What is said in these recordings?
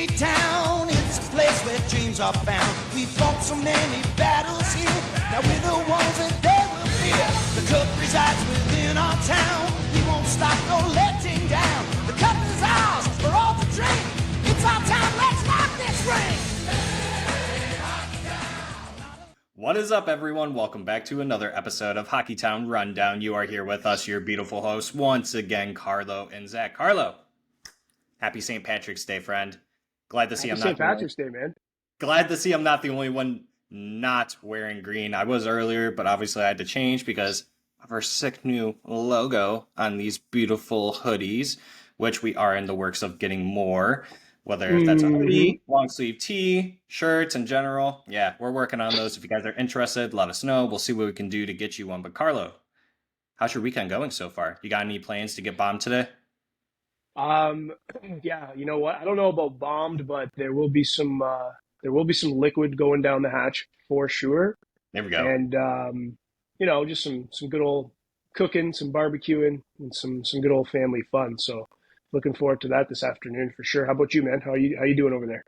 Hockey Town, it's a place where dreams are found. We fought so many battles here, now we're the ones that they will fear. The cup resides within our town, we won't stop, no letting down. The cup is ours, for all to drink. It's our time, let's rock this ring. What is up, everyone? Welcome back to another episode of Hockey Town Rundown. You are here with us, your beautiful hosts, once again, Carlo and Zach. Carlo, happy St. Patrick's Day, friend. Glad to see I'm not St. Patrick's Day, man. Glad to see I'm not the only one not wearing green. I was earlier, but obviously I had to change because of our sick new logo on these beautiful hoodies, which we are in the works of getting more. Whether that's a hoodie, long sleeve tee, shirts in general. Yeah, we're working on those. If you guys are interested, let us know. We'll see what we can do to get you one. But Carlo, how's your weekend going so far? You got any plans to get bombed today? Yeah, you know what? I don't know about bombed, but there will be some liquid going down the hatch for sure. There we go. And just some good old cooking, some barbecuing, and some good old family fun. So looking forward to that this afternoon for sure. How about you, man? How you doing over there?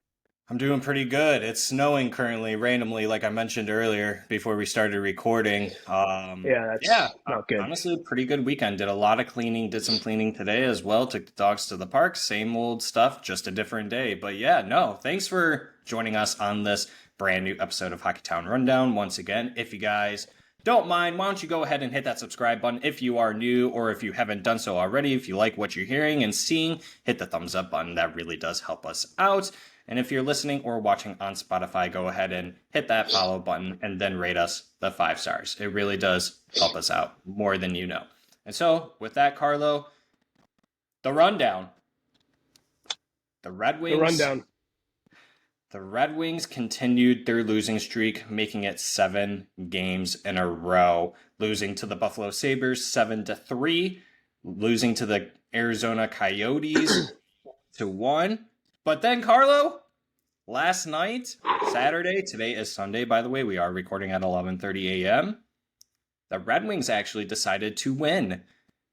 I'm doing pretty good. It's snowing currently, randomly, like I mentioned earlier before we started recording. That's not good. Honestly, a pretty good weekend. Did a lot of cleaning, did some cleaning today as well. Took the dogs to the park. Same old stuff, just a different day. But yeah, no, thanks for joining us on this brand new episode of Hockey Town Rundown. Once again, if you guys don't mind, why don't you go ahead and hit that subscribe button if you are new, or if you haven't done so already. If you like what you're hearing and seeing, hit the thumbs up button. That really does help us out. And if you're listening or watching on Spotify, go ahead and hit that follow button and then rate us the 5 stars. It really does help us out more than you know. And so with that, Carlo, the rundown. The Red Wings continued their losing streak, making it 7 games in a row, losing to the Buffalo Sabres 7-3, losing to the Arizona Coyotes 2-1. But then, Carlo, last night, Saturday, today is Sunday, by the way, we are recording at 11:30 a.m., the Red Wings actually decided to win.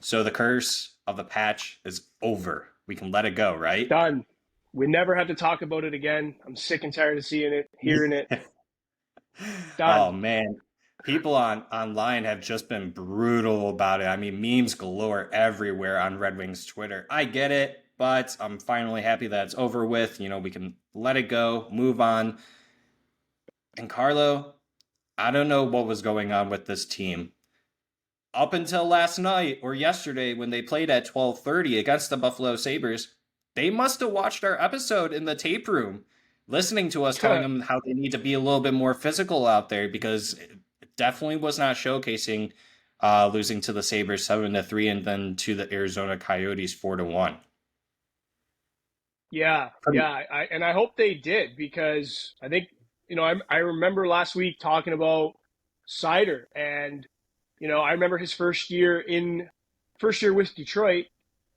So the curse of the patch is over. We can let it go, right? Done. We never have to talk about it again. I'm sick and tired of seeing it, hearing it. Done. Oh, man. People online have just been brutal about it. I mean, memes galore everywhere on Red Wings Twitter. I get it. But I'm finally happy that it's over with. You know, we can let it go, move on. And Carlo, I don't know what was going on with this team. Up until last night or yesterday when they played at 12:30 against the Buffalo Sabres, they must have watched our episode in the tape room, listening to us telling them how they need to be a little bit more physical out there, because it definitely was not showcasing losing to the Sabres 7-3 and then to the Arizona Coyotes 4-1. Yeah. I hope they did, because I think, I remember last week talking about Seider, and, I remember his first year with Detroit,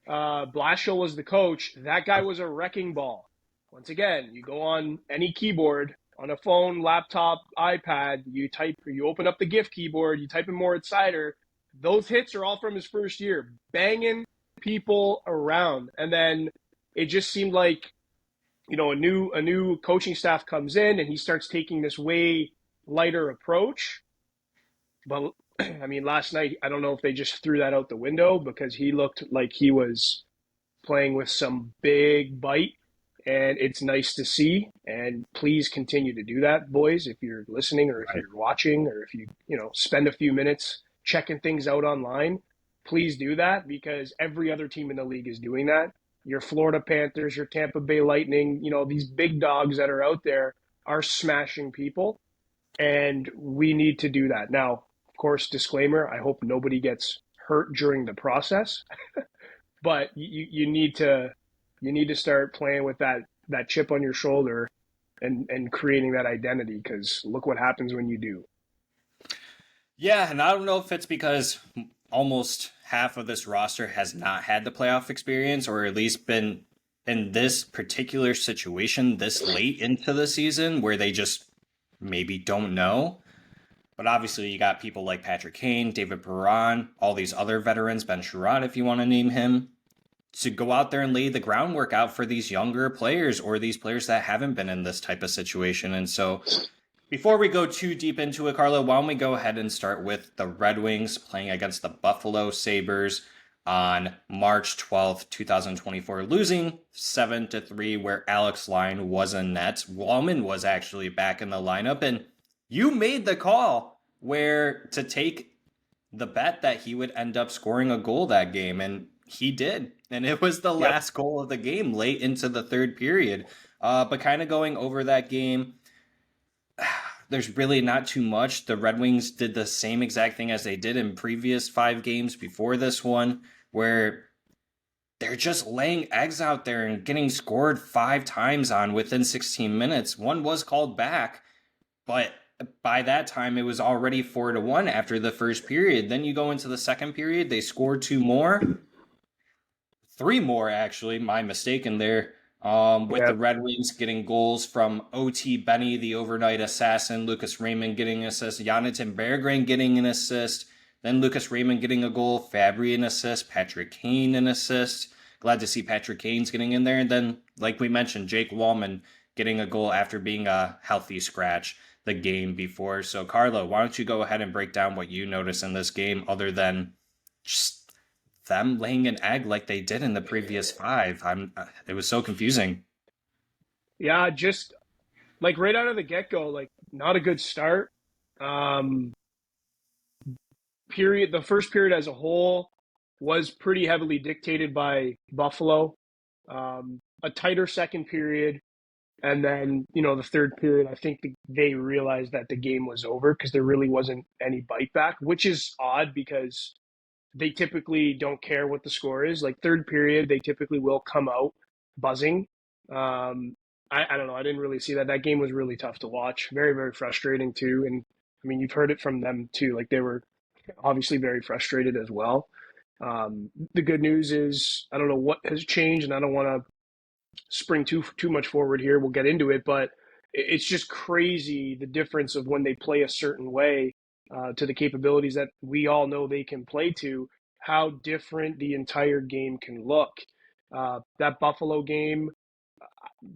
Blashill was the coach. That guy was a wrecking ball. Once again, you go on any keyboard, on a phone, laptop, iPad, you open up the GIF keyboard, you type in Moritz Seider. Those hits are all from his first year, banging people around. And then it just seemed like, a new coaching staff comes in and he starts taking this way lighter approach. But I mean, last night, I don't know if they just threw that out the window, because he looked like he was playing with some big bite, and it's nice to see. And please continue to do that, boys, if you're listening, or if you're watching, or if you spend a few minutes checking things out online. Please do that, because every other team in the league is doing that. Your Florida Panthers, your Tampa Bay Lightning, these big dogs that are out there are smashing people, and we need to do that. Now, of course, disclaimer, I hope nobody gets hurt during the process, but you need to start playing with that chip on your shoulder and creating that identity, because look what happens when you do. Yeah, and I don't know if it's because almost half of this roster has not had the playoff experience, or at least been in this particular situation this late into the season where they just maybe don't know. But obviously you got people like Patrick Kane, David Perron, all these other veterans, Ben Sherrod, if you want to name him. to go out there and lay the groundwork out for these younger players or these players that haven't been in this type of situation. And so before we go too deep into it, Carlo, why don't we go ahead and start with the Red Wings playing against the Buffalo Sabres on March 12th, 2024, losing 7-3, where Alex Lyon was in net. Wallman was actually back in the lineup, and you made the call where to take the bet that he would end up scoring a goal that game, and he did. And it was the Yep. last goal of the game late into the third period. But kind of going over that game, there's really not too much. The Red Wings did the same exact thing as they did in previous 5 games before this one, where they're just laying eggs out there and getting scored 5 times on within 16 minutes. One was called back, but by that time it was already 4-1 after the first period. Then you go into the second period, they scored 2 more. 3 more, actually, my mistake in there. With the Yep. Red Wings getting goals from OT Benny, the overnight assassin, Lucas Raymond getting an assist, Jonathan Berggren getting an assist, then Lucas Raymond getting a goal, Fabry an assist, Patrick Kane an assist. Glad to see Patrick Kane's getting in there. And then, like we mentioned, Jake Wallman getting a goal after being a healthy scratch the game before. So, Carlo, why don't you go ahead and break down what you noticed in this game other than just them laying an egg like they did in the previous 5. It was so confusing. Yeah, just like right out of the get-go, like not a good start. Um, the first period as a whole was pretty heavily dictated by Buffalo. A tighter second period, and then the third period, I think they realized that the game was over because there really wasn't any bite back, which is odd because they typically don't care what the score is. Like third period, they typically will come out buzzing. Um, I don't know. I didn't really see that. That game was really tough to watch. Very, very frustrating too. And I mean, you've heard it from them too. Like they were obviously very frustrated as well. The good news is I don't know what has changed, and I don't want to spring too much forward here. We'll get into it, but it's just crazy the difference of when they play a certain way to the capabilities that we all know they can play to. How different the entire game can look. That Buffalo game,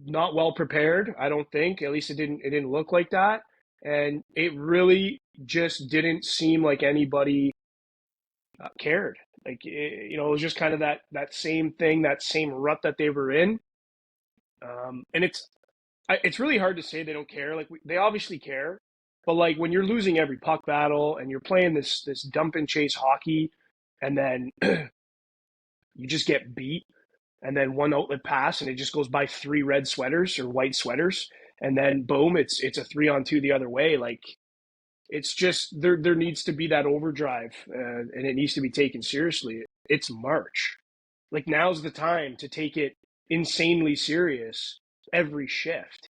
not well prepared. I don't think. At least it didn't look like that, and it really just didn't seem like anybody cared. Like it was just kind of that same thing, that same rut that they were in. And it's really hard to say they don't care. Like they obviously care, but like when you're losing every puck battle and you're playing this dump and chase hockey, and then you just get beat, and then one outlet pass and it just goes by 3 red sweaters or white sweaters, and then boom, it's a 3-on-2 the other way. Like it's just there needs to be that overdrive, and it needs to be taken seriously. It's March. Like now's the time to take it insanely serious every shift.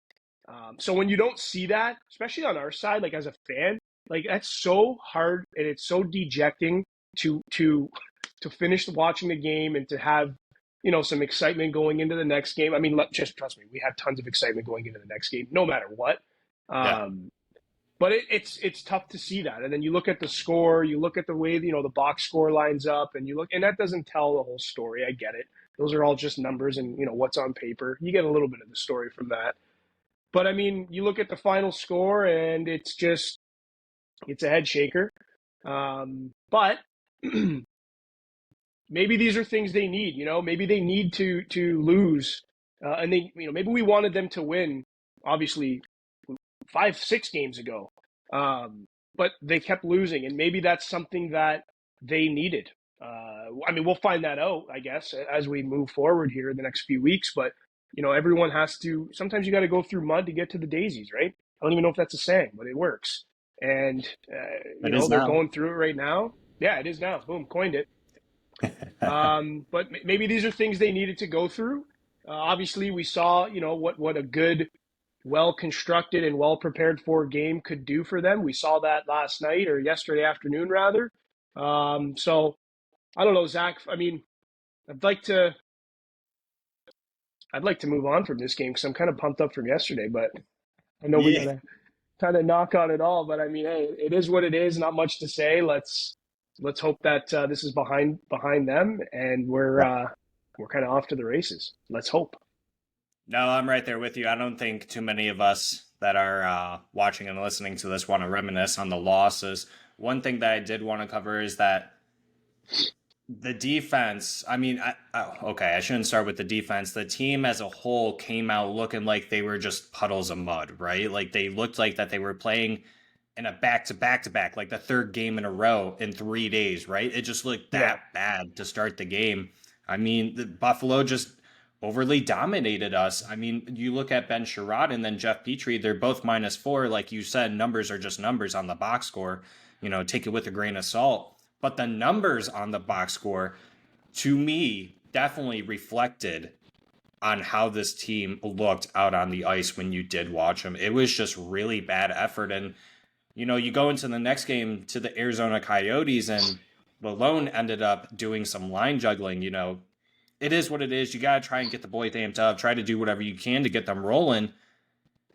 So when you don't see that, especially on our side, like as a fan, like that's so hard and it's so dejecting to finish watching the game and to have some excitement going into the next game. I mean, just trust me, we had tons of excitement going into the next game, no matter what. Yeah. But it's tough to see that, and then you look at the score, you look at the way the box score lines up, and you look, and that doesn't tell the whole story. I get it; those are all just numbers and what's on paper. You get a little bit of the story from that, but I mean, you look at the final score, and it's a head shaker. But maybe these are things they need. Maybe they need to lose, and they maybe we wanted them to win. Obviously, 5-6 games ago. But they kept losing, and maybe that's something that they needed. I mean, we'll find that out, I guess, as we move forward here in the next few weeks. But everyone has to. Sometimes you got to go through mud to get to the daisies, right? I don't even know if that's a saying, but it works. And It is they're now. going through it right now. Yeah, it is now. Boom, coined it. But maybe these are things they needed to go through. Obviously, we saw what a good, well constructed and well prepared for game could do for them. We saw that last night, or yesterday afternoon rather. So I don't know, Zach. I mean, I'd like to move on from this game because I'm kind of pumped up from yesterday, but I know we Yeah. gotta kind of knock on it all. But I mean, hey, it is what it is. Not much to say. Let's hope that this is behind them, and we're we're kind of off to the races. Let's hope. No, I'm right there with you. I don't think too many of us that are watching and listening to this want to reminisce on the losses. One thing that I did want to cover is that the defense. I mean, okay, I shouldn't start with the defense. The team as a whole came out looking like they were just puddles of mud, right? Like they looked like that they were playing in a back, like the third game in a row in 3 days, right? It just looked Yeah. that bad to start the game. I mean, the Buffalo just overly dominated us. I mean, you look at Ben Sherrod and then Jeff Petrie, they're both -4. Like you said, numbers are just numbers on the box score. Take it with a grain of salt. But the numbers on the box score, to me, definitely reflected on how this team looked out on the ice when you did watch them. It was just really bad effort. And you go into the next game to the Arizona Coyotes, and Malone ended up doing some line juggling. It is what it is. You got to try and get the boys amped up, try to do whatever you can to get them rolling.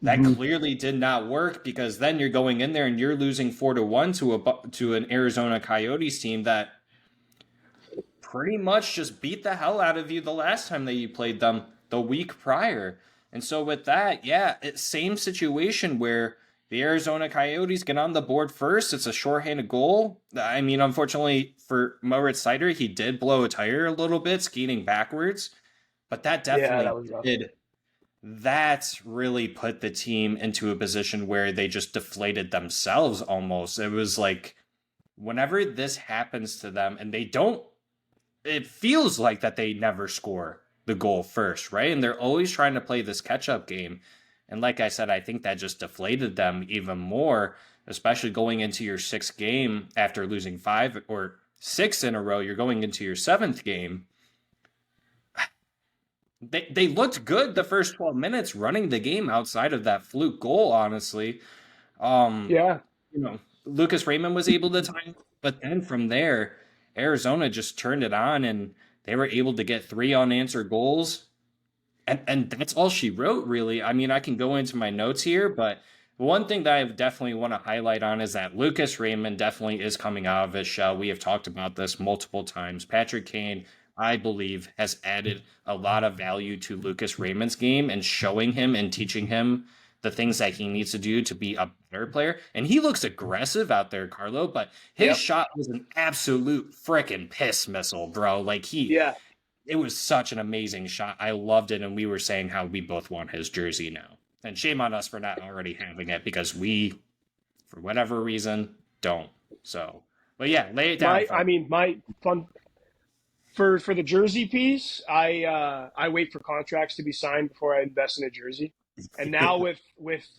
That clearly did not work, because then you're going in there and you're losing 4-1 to an Arizona Coyotes team that pretty much just beat the hell out of you the last time that you played them the week prior. And so with that, yeah, it's same situation where the Arizona Coyotes get on the board first. It's a shorthanded goal. I mean, unfortunately for Moritz Seider, he did blow a tire a little bit skating backwards, but that Yeah, definitely that was rough. did. That really put the team into a position where they just deflated themselves almost. It was like whenever this happens to them and they don't, it feels like that they never score the goal first, right? And they're always trying to play this catch up game. And like I said, I think that just deflated them even more, especially going into your sixth game after losing 5 or 6 in a row. You're going into your 7th game. They looked good the first 12 minutes running the game outside of that fluke goal, honestly. Yeah. Lucas Raymond was able to time, but then from there, Arizona just turned it on and they were able to get 3 unanswered goals. And that's all she wrote, really. I mean, I can go into my notes here, but one thing that I definitely want to highlight on is that Lucas Raymond definitely is coming out of his shell. We have talked about this multiple times. Patrick Kane, I believe, has added a lot of value to Lucas Raymond's game and showing him and teaching him the things that he needs to do to be a better player. And he looks aggressive out there, Carlo, but his shot was an absolute freaking piss missile, bro. Like Yeah. it was such an amazing shot. I loved it, and we were saying how we both want his jersey now. And shame on us for not already having it, because we, for whatever reason, don't. So, but yeah, lay it down. My fun for the jersey piece, I wait for contracts to be signed before I invest in a jersey. And now with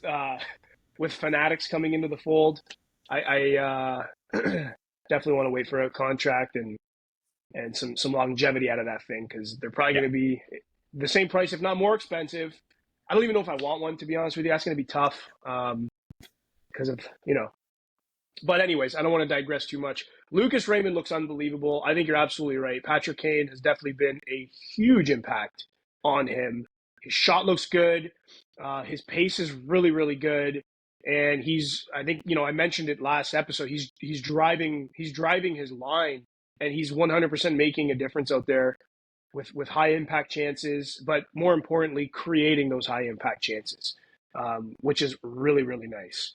Fanatics coming into the fold, I definitely want to wait for a contract and some longevity out of that thing, because they're probably going to be the same price, if not more expensive. I don't even know if I want one, to be honest with you. That's going to be tough because of, But anyways, I don't want to digress too much. Lucas Raymond looks unbelievable. I think you're absolutely right. Patrick Kane has definitely been a huge impact on him. His shot looks good. His pace is really, really good. And I think, I mentioned it last episode. He's driving his line, and he's 100% making a difference out there with high impact chances, but more importantly, creating those high impact chances, which is really, really nice.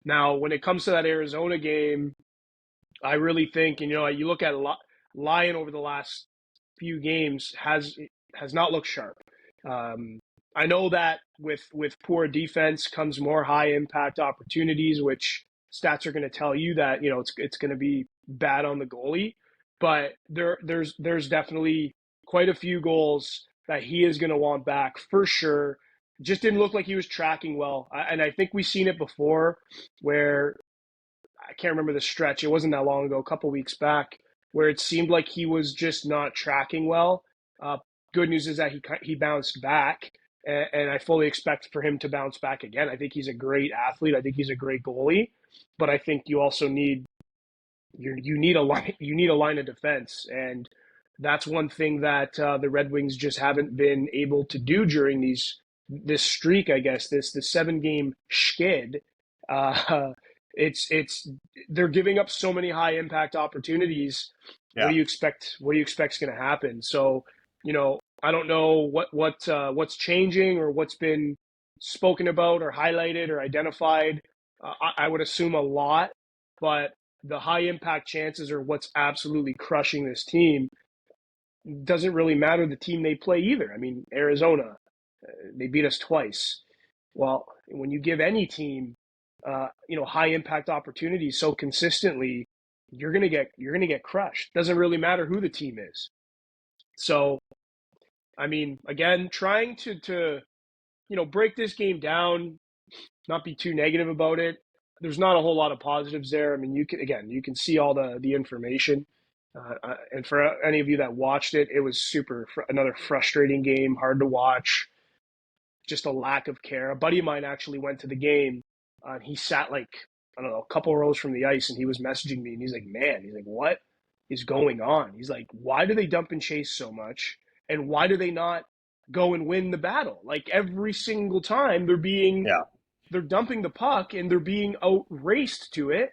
Now, when it comes to that Arizona game, I really think, and you look at Lyon over the last few games has not looked sharp. I know that with poor defense comes more high impact opportunities, which stats are going to tell you that it's going to be bad on the goalie. But there's definitely quite a few goals that he is going to want back for sure. Just didn't look like he was tracking well, and I think we've seen it before, where I can't remember the stretch. It wasn't that long ago, a couple weeks back, where it seemed like he was just not tracking well. Good news is that he bounced back, and I fully expect for him to bounce back again. I think he's a great athlete. I think he's a great goalie, but I think you also need a line of defense, and that's one thing that the Red Wings just haven't been able to do during this streak. I guess this 7-game skid. It's they're giving up so many high impact opportunities. Yeah. What do you expect is going to happen? So I don't know what's changing or what's been spoken about or highlighted or identified. I would assume a lot, but the high impact chances are what's absolutely crushing this team. Doesn't really matter the team they play either. I mean, Arizona, they beat us twice. Well, when you give any team, high impact opportunities so consistently, you're gonna get crushed. Doesn't really matter who the team is. So, I mean, again, trying to break this game down, not be too negative about it. There's not a whole lot of positives there. I mean, you can see all the information. And for any of you that watched it, it was another frustrating game, hard to watch, just a lack of care. A buddy of mine actually went to the game. He sat like, I don't know, a couple rows from the ice, and he was messaging me, and he's like, "Man," he's like, "what is going on?" He's like, "Why do they dump and chase so much, and why do they not go and win the battle? Like every single time Yeah. they're dumping the puck and they're being outraced to it,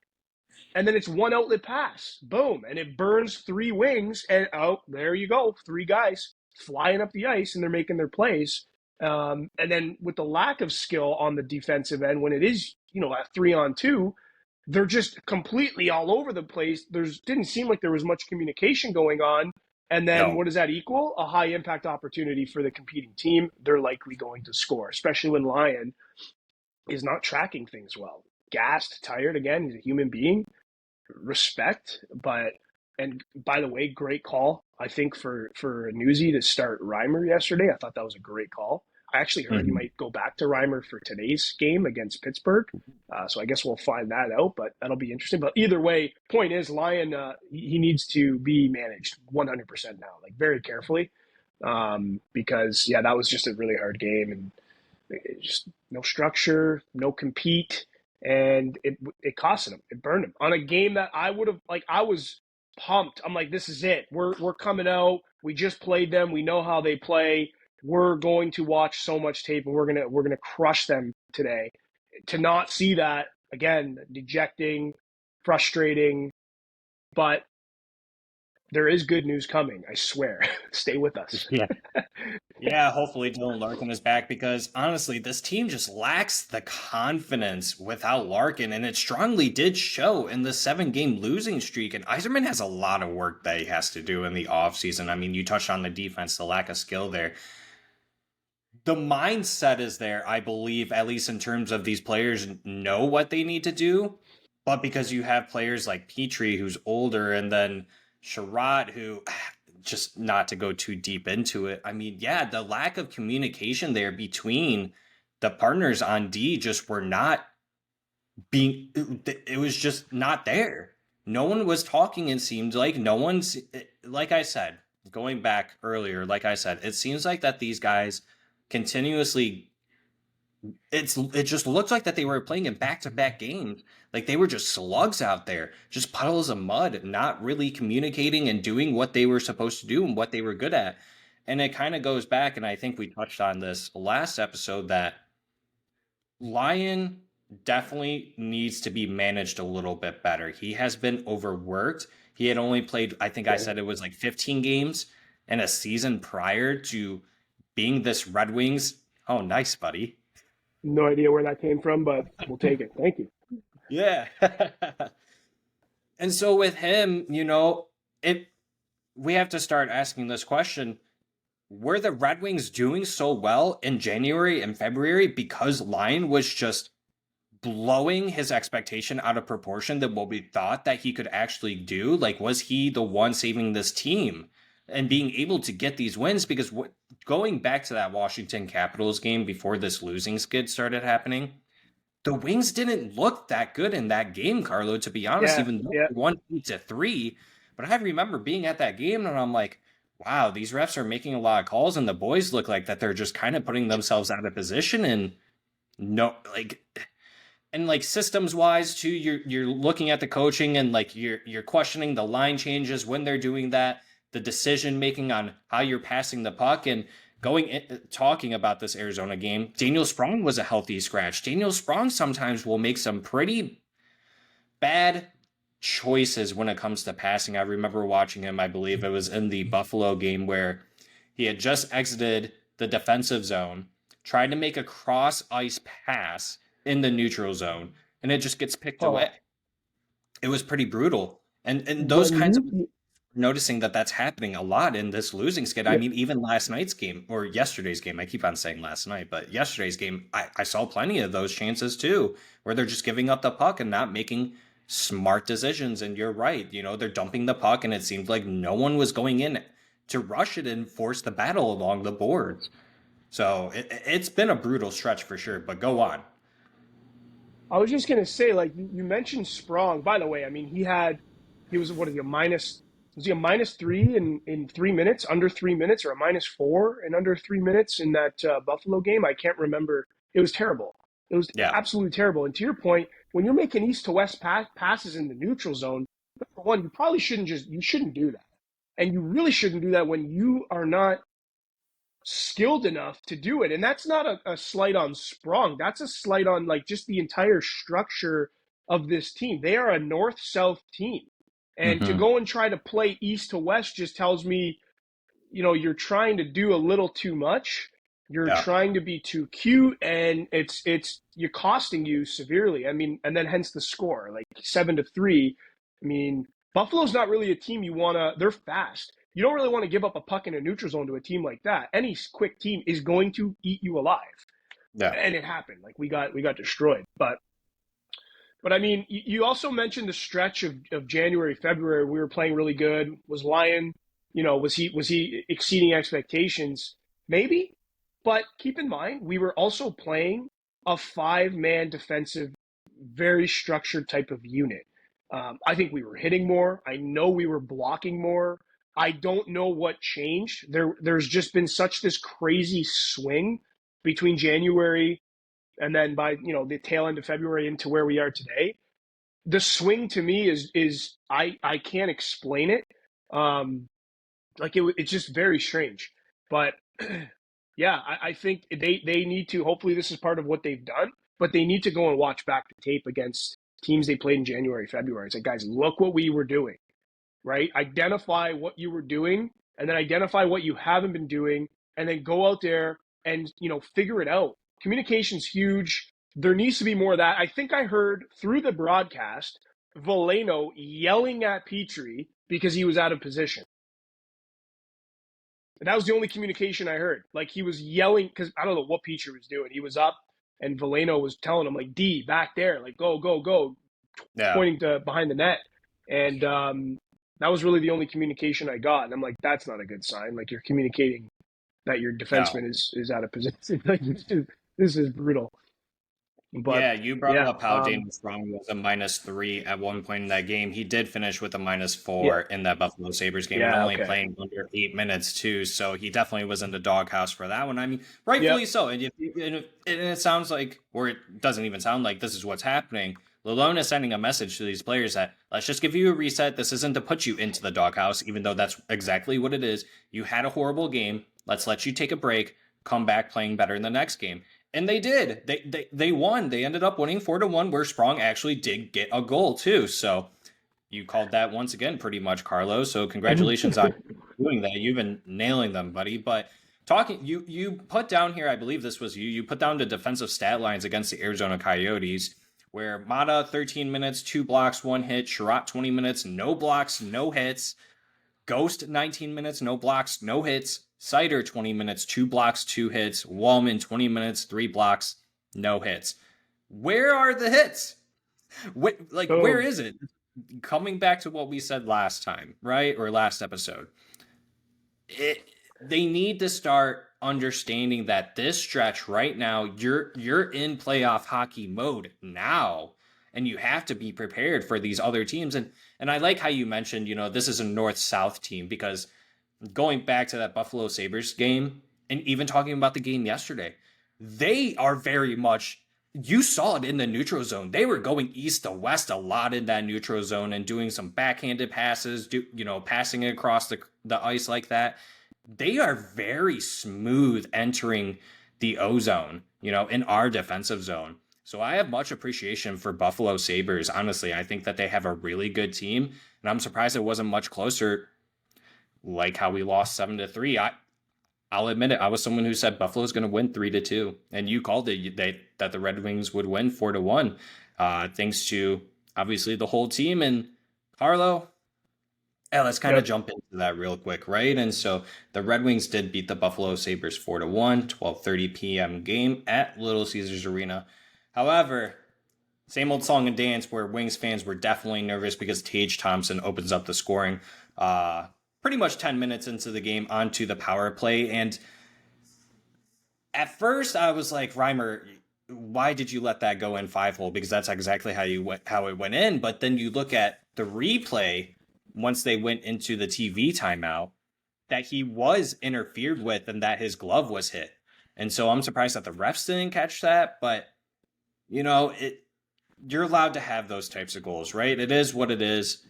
and then it's one outlet pass, boom, and it burns three wings, and there you go, three guys flying up the ice, and they're making their plays. And then with the lack of skill on the defensive end, when it is a 3-on-2, they're just completely all over the place. Didn't seem like there was much communication going on. And then No. what does that equal? A high impact opportunity for the competing team. They're likely going to score, especially when Lyon is not tracking things well. Gassed, tired again. He's a human being. Respect, and by the way, great call. I think for Newsy to start Reimer yesterday, I thought that was a great call. I actually heard he Mhm. might go back to Reimer for today's game against Pittsburgh. So I guess we'll find that out, but that'll be interesting. But either way, point is, Lyon, he needs to be managed 100% now, like very carefully, because yeah, that was just a really hard game, and just no structure, no compete, and it costed him. It burned him on a game that I would have I was pumped. I'm like, this is it. We're coming out. We just played them. We know how they play. We're going to watch so much tape, and we're gonna crush them today. To not see that again, dejecting, frustrating, but there is good news coming. I swear. Stay with us. Yeah. Yeah, hopefully Dylan Larkin is back because honestly, this team just lacks the confidence without Larkin, and it strongly did show in the 7 game losing streak. And Yzerman has a lot of work that he has to do in the offseason. I mean, you touched on the defense, the lack of skill there. The mindset is there, I believe, at least in terms of these players know what they need to do. But because you have players like Petrie, who's older, and then Sherratt, who just not to go too deep into it. I mean, yeah, the lack of communication there between the partners on D just were not being, it was just not there. No one was talking, it seemed like. No one's, like I said, going back earlier, like I said, it seems like that these guys continuously it just looked like that they were playing in back-to-back games. Like they were just slugs out there, just puddles of mud, not really communicating and doing what they were supposed to do and what they were good at. And it kind of goes back, and I think we touched on this last episode, that Lyon definitely needs to be managed a little bit better. He has been overworked. He had only played, I think I said it was like 15 games in a season prior to being this Red Wings. Oh, nice, buddy. No idea where that came from, but we'll take it. Thank you. Yeah. And so with him, it we have to start asking this question. Were the Red Wings doing so well in January and February because Lyon was just blowing his expectation out of proportion than what we thought that he could actually do? Like, was he the one saving this team and being able to get these wins? Because going back to that Washington Capitals game before this losing skid started happening, the Wings didn't look that good in that game, Carlo, to be honest, Yeah, even though yeah, they won 8-3. But I remember being at that game and I'm like, wow, these refs are making a lot of calls and the boys look like that they're just kind of putting themselves out of position, and no, like, and like systems wise too, you're looking at the coaching and like you're questioning the line changes when they're doing that, the decision making on how you're passing the puck. And talking about this Arizona game, Daniel Sprong was a healthy scratch. Daniel Sprong sometimes will make some pretty bad choices when it comes to passing. I remember watching him, I believe it was in the Buffalo game, where He had just exited the defensive zone, tried to make a cross ice pass in the neutral zone, and it just gets picked away. Oh, It was pretty brutal. And those when kinds of you noticing that that's happening a lot in this losing skid. I yeah, mean, even last night's game or yesterday's game, I keep on saying last night, but yesterday's game, I saw plenty of those chances too, where they're just giving up the puck and not making smart decisions. And you're right, they're dumping the puck, and it seemed like no one was going in to rush it and force the battle along the boards. So it's been a brutal stretch for sure, but go on. I was just gonna say, like you mentioned Sprong. By the way, I mean he was what is he a minus? Was he a -3 in 3 minutes, under 3 minutes, or a -4 in under 3 minutes in that Buffalo game? I can't remember. It was terrible. It was Yeah, absolutely terrible. And to your point, when you're making east to west passes in the neutral zone, number one, you shouldn't do that, and you really shouldn't do that when you are not skilled enough to do it. And that's not a slight on Sprong. That's a slight on like just the entire structure of this team. They are a north-south team. And to hmm, go and try to play east to west just tells me, you're trying to do a little too much. You're yeah, trying to be too cute, and it's you're costing you severely. I mean, and then hence the score, like 7-3. I mean, Buffalo's not really a team you wanna. They're fast. You don't really want to give up a puck in a neutral zone to a team like that. Any quick team is going to eat you alive, yeah, and it happened. Like we got destroyed. But I mean, you also mentioned the stretch of January, February. We were playing really good. Was Lyon, was he exceeding expectations? Maybe, but keep in mind we were also playing a five-man defensive, very structured type of unit. I think we were hitting more. I know we were blocking more. I don't know what changed. There's just been such this crazy swing between January and then by the tail end of February into where we are today. The swing to me is I can't explain it. Um, like it's just very strange. But yeah, I think they need to. Hopefully, this is part of what they've done. But they need to go and watch back the tape against teams they played in January, February. It's like, guys, look what we were doing, right? Identify what you were doing, and then identify what you haven't been doing, and then go out there and figure it out. Communication's huge. There needs to be more of that. I think I heard through the broadcast Veleno yelling at Petrie because he was out of position. And that was the only communication I heard. Like he was yelling because I don't know what Petrie was doing. He was up and Veleno was telling him like D back there, like go, go, go, yeah. pointing to behind the net. And that was really the only communication I got. And I'm like, that's not a good sign. Like you're communicating that your No. defenseman is out of position. Like this is brutal. But Yeah, you brought yeah, up how Daniel Strong was a -3 at one point in that game. He did finish with a yeah, -4 in that Buffalo Sabres game and yeah, only okay, playing under 8 minutes too. So he definitely was in the doghouse for that one. I mean, yeah. rightfully so. And it sounds like, or it doesn't even sound like this is what's happening. Lalone is sending a message to these players that let's just give you a reset. This isn't to put you into the doghouse, even though that's exactly what it is. You had a horrible game. Let's let you take a break, come back playing better in the next game. And they did. They won. They ended up winning 4-1, where Sprong actually did get a goal too. So you called that once again, pretty much, Carlo. So congratulations on doing that. You've been nailing them, buddy. But talking, you put down here, I believe this was you. You put down the defensive stat lines against the Arizona Coyotes, where Mata 13 minutes, 2 blocks, 1 hit. Sherratt 20 minutes, no blocks, no hits. Ghost 19 minutes, no blocks, no hits. Cider 20 minutes, 2 blocks, 2 hits. Wallman 20 minutes, 3 blocks, no hits. Where are the hits? Where Boom. is it? Coming back to what we said last time, right? Or last episode. It, they need to start understanding that this stretch right now, you're in playoff hockey mode now, and you have to be prepared for these other teams. And I like how you mentioned, this is a north-south team, because going back to that Buffalo Sabres game and even talking about the game yesterday, they are very much, you saw it in the neutral zone. They were going east to west a lot in that neutral zone and doing some backhanded passes, passing it across the ice like that. They are very smooth entering the O zone, in our defensive zone. So I have much appreciation for Buffalo Sabres. Honestly, I think that they have a really good team, and I'm surprised it wasn't much closer, like how we lost 7-3. I'll admit it. I was someone who said Buffalo's going to win 3-2, and you called it that the Red Wings would win 4-1, thanks to obviously the whole team and Carlo. Yeah, let's kind of Yep. jump into that real quick, right? And so the Red Wings did beat the Buffalo Sabres 4-1, 12:30 p.m. game at Little Caesars Arena. However, same old song and dance where Wings fans were definitely nervous because Tage Thompson opens up the scoring pretty much 10 minutes into the game onto the power play. And at first I was like, Reimer, why did you let that go in 5-hole? Because that's exactly how it went in. But then you look at the replay once they went into the TV timeout that he was interfered with and that his glove was hit. And so I'm surprised that the refs didn't catch that. But, you're allowed to have those types of goals, right? It is what it is.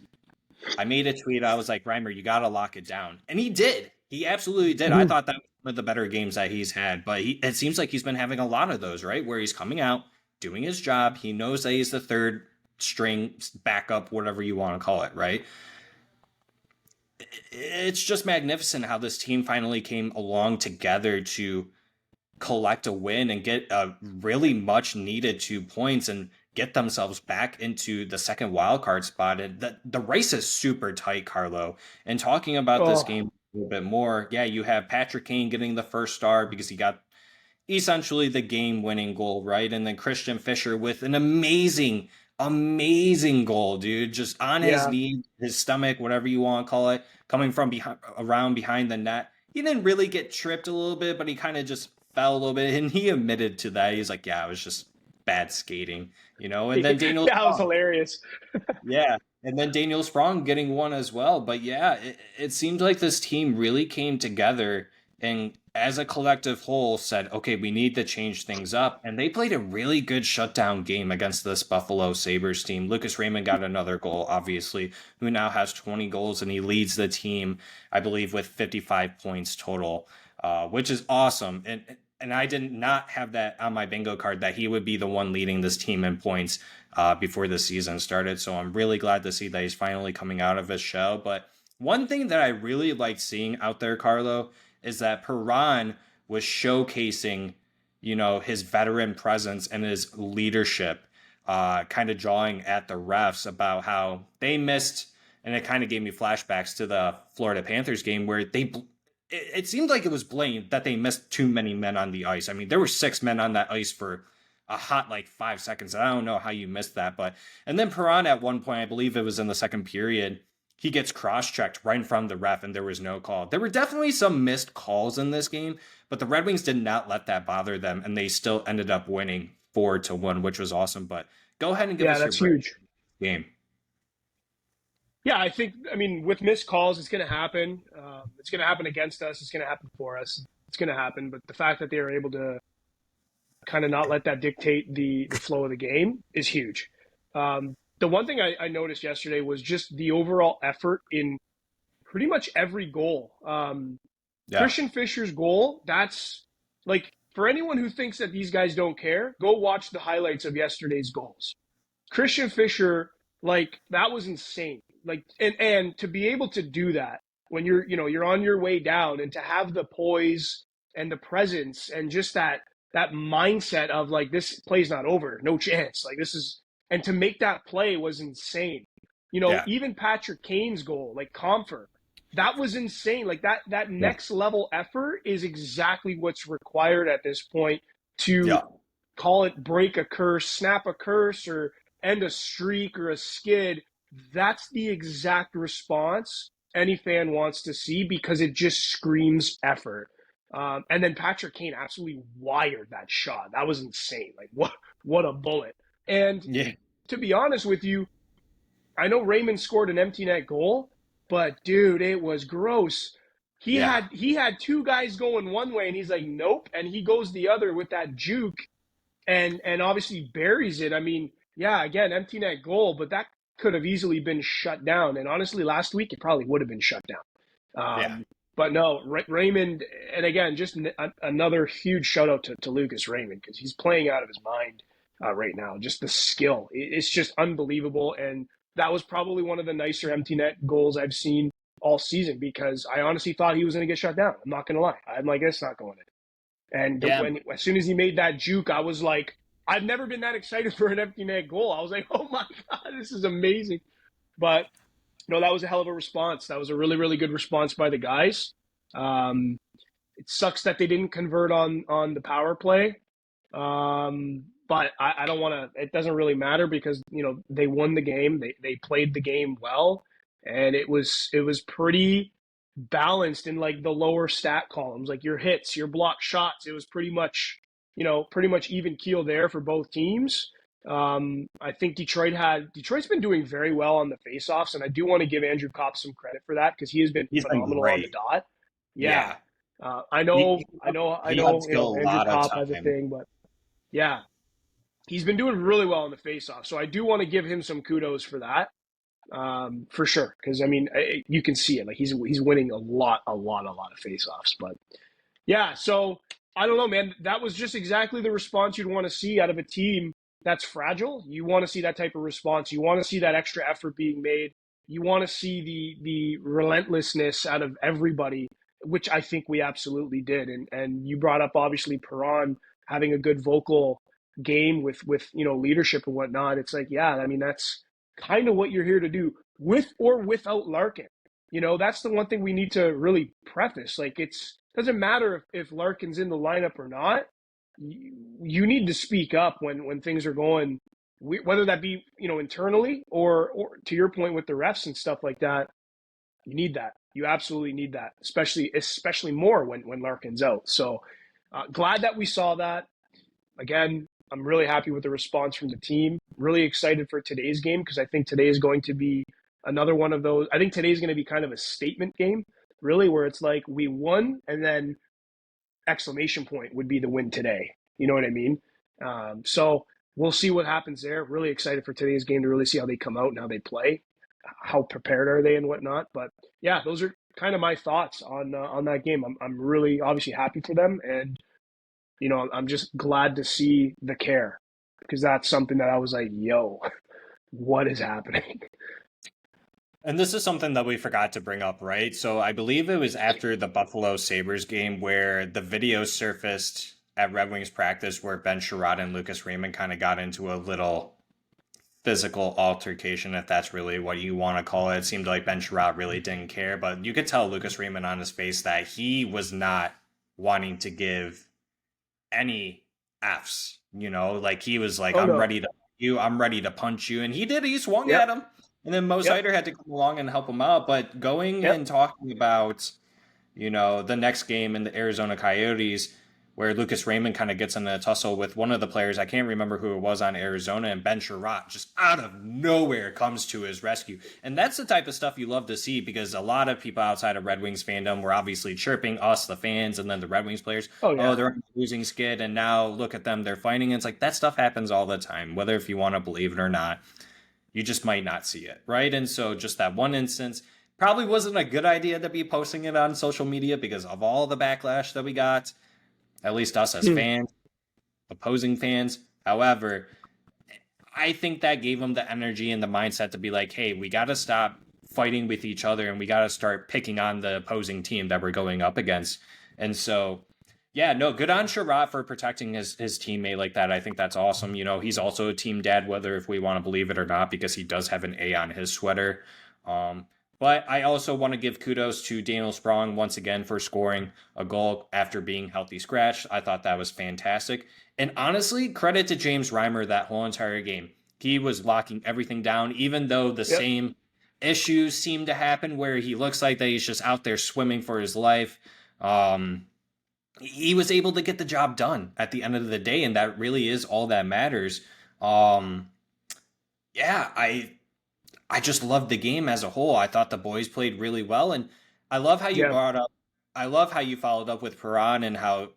I made a tweet. I was like, Reimer, you got to lock it down. And he did. He absolutely did. I thought that was one of the better games that he's had. But it seems like he's been having a lot of those, right? Where he's coming out, doing his job. He knows that he's the third string backup, whatever you want to call it, right? It's just magnificent how this team finally came along together to collect a win and get a really much needed 2 points and get themselves back into the second wild card spot. And the race is super tight, Carlo. And talking about this Oh, game a little bit more, yeah, you have Patrick Kane getting the first star because he got essentially the game-winning goal, right? And then Christian Fischer with an amazing goal, dude. Just on his yeah. knee, his stomach, whatever you want to call it, coming from behind the net. He didn't really get tripped a little bit, but he kind of just fell a little bit, and he admitted to that. He's like, "Yeah, it was just bad skating," And then Daniel That was Sprong, hilarious. yeah. And then Daniel Sprong getting one as well. But yeah, it seemed like this team really came together and as a collective whole said, okay, we need to change things up. And they played a really good shutdown game against this Buffalo Sabres team. Lucas Raymond got another goal, obviously, who now has 20 goals and he leads the team, I believe, with 55 points total, which is awesome. And I did not have that on my bingo card that he would be the one leading this team in points before the season started. So I'm really glad to see that he's finally coming out of his shell. But one thing that I really liked seeing out there, Carlo, is that Perron was showcasing, his veteran presence and his leadership, kind of drawing at the refs about how they missed, and it kind of gave me flashbacks to the Florida Panthers game where it seemed like it was blamed that they missed too many men on the ice. I mean, there were 6 men on that ice for a hot 5 seconds. I don't know how you missed that, and then Perron at one point, I believe it was in the second period, he gets cross-checked right in front of the ref and there was no call. There were definitely some missed calls in this game, but the Red Wings did not let that bother them and they still ended up winning 4-1, which was awesome. But go ahead and give Yeah, us your that's break huge. game. Yeah, I mean, with missed calls, it's going to happen. It's going to happen against us. It's going to happen for us. It's going to happen. But the fact that they were able to kind of not let that dictate the flow of the game is huge. The one thing I noticed yesterday was just the overall effort in pretty much every goal. Yeah. Christian Fischer's goal, that's like, for anyone who thinks that these guys don't care, go watch the highlights of yesterday's goals. Christian Fischer, like, that was insane. Like, and to be able to do that when you're on your way down, and to have the poise and the presence and just that mindset of like, this play's not over, no chance. Like, this is, and to make that play was insane. Yeah. Even Patrick Kane's goal, like Comfort, that was insane. Like, that Yeah. next level effort is exactly what's required at this point to Yeah. call it break a curse, snap a curse, or end a streak or a skid. That's the exact response any fan wants to see because it just screams effort. And then Patrick Kane absolutely wired that shot. That was insane. Like, what a bullet. And Yeah. to be honest with you, I know Raymond scored an empty net goal, but dude, it was gross. He Yeah. had he had two guys going one way and he's like, nope, and he goes the other with that juke and obviously buries it. I mean, yeah, again, empty net goal, but that could have easily been shut down. And honestly, last week it probably would have been shut down. Yeah. But no, Raymond, and again, just another huge shout out to Lucas Raymond because he's playing out of his mind right now. Just the skill, it's just unbelievable. And that was probably one of the nicer empty net goals I've seen all season because I honestly thought he was going to get shut down. I'm not going to lie. I'm like, it's not going in. And Yeah, as soon as he made that juke, I was like, I've never been that excited for an empty net goal. I was like, oh my God, this is amazing. But no, that was a hell of a response. That was a really, really good response by the guys. Um, it sucks that they didn't convert on the power play. But I don't want to. It doesn't really matter because they won the game. They played the game well, and it was pretty balanced in like the lower stat columns, like your hits, your block shots. It was pretty much even keel there for both teams. I think Detroit's been doing very well on the faceoffs, and I do want to give Andrew Kopp some credit for that because he has been he's been phenomenal on the great. dot. Yeah, Yeah, I he, know, he I know, I he had know. still a Andrew lot of Kopp has a time. thing, but yeah, he's been doing really well on the faceoff. So I do want to give him some kudos for that, for sure. Because I mean, you can see it. Like he's winning a lot of faceoffs. But yeah, so I don't know, man. That was just exactly the response you'd want to see out of a team that's fragile. You want to see that type of response. You want to see that extra effort being made. You want to see the relentlessness out of everybody, which I think we absolutely did. And you brought up obviously Perron having a good vocal game with leadership and whatnot. It's like, yeah, I mean that's kind of what you're here to do with or without Larkin. That's the one thing we need to really preface. Like it's doesn't matter if Larkin's in the lineup or not. You need to speak up when things are going, whether that be internally or to your point with the refs and stuff like that. You need that. You absolutely need that, especially more when Larkin's out. So glad that we saw that. Again, I'm really happy with the response from the team. Really excited for today's game because I think today is going to be another one of those. I think today's going to be kind of a statement game, really, where it's like we won and then exclamation point would be the win today. You know what I mean? So we'll see what happens there. Really excited for today's game to really see how they come out and how they play. How prepared are they and whatnot? But yeah, those are kind of my thoughts on that game. I'm really obviously happy for them, and I'm just glad to see the care because that's something that I was like, yo, what is happening? And this is something that we forgot to bring up, right? So I believe it was after the Buffalo Sabres game where the video surfaced at Red Wings practice where Ben Sherratt and Lucas Raymond kind of got into a little physical altercation, if that's really what you want to call it. It seemed like Ben Sherratt really didn't care, but you could tell Lucas Raymond on his face that he was not wanting to give any Fs, like he was like, Oh I'm no. ready to you, I'm ready to punch you. And he did, he swung Yep. at him. And then Mo Yep. Sider had to come along and help him out. But going Yep. and talking about, the next game in the Arizona Coyotes, where Lucas Raymond kind of gets in a tussle with one of the players, I can't remember who it was on Arizona, and Ben Sherratt just out of nowhere comes to his rescue. And that's the type of stuff you love to see because a lot of people outside of Red Wings fandom were obviously chirping us, the fans, and then the Red Wings players. Oh Oh, yeah. they're on a losing skid, and now look at them, they're fighting. And it's like that stuff happens all the time, whether if you want to believe it or not. You just might not see it, right? And so just that one instance probably wasn't a good idea to be posting it on social media because of all the backlash that we got, at least us as fans, opposing fans. However, I think that gave them the energy and the mindset to be like, hey, we got to stop fighting with each other and we got to start picking on the opposing team that we're going up against. And so, yeah, no, good on Sherratt for protecting his teammate like that. I think that's awesome. He's also a team dad, whether if we want to believe it or not, because he does have an A on his sweater. But I also want to give kudos to Daniel Sprong once again for scoring a goal after being healthy scratched. I thought that was fantastic. And honestly, credit to James Reimer that whole entire game. He was locking everything down, even though the Yep. same issues seem to happen where he looks like that he's just out there swimming for his life. He was able to get the job done at the end of the day, and that really is all that matters. Yeah, I just loved the game as a whole. I thought the boys played really well, and I love how you Yeah. brought up. I love how you followed up with Perron and how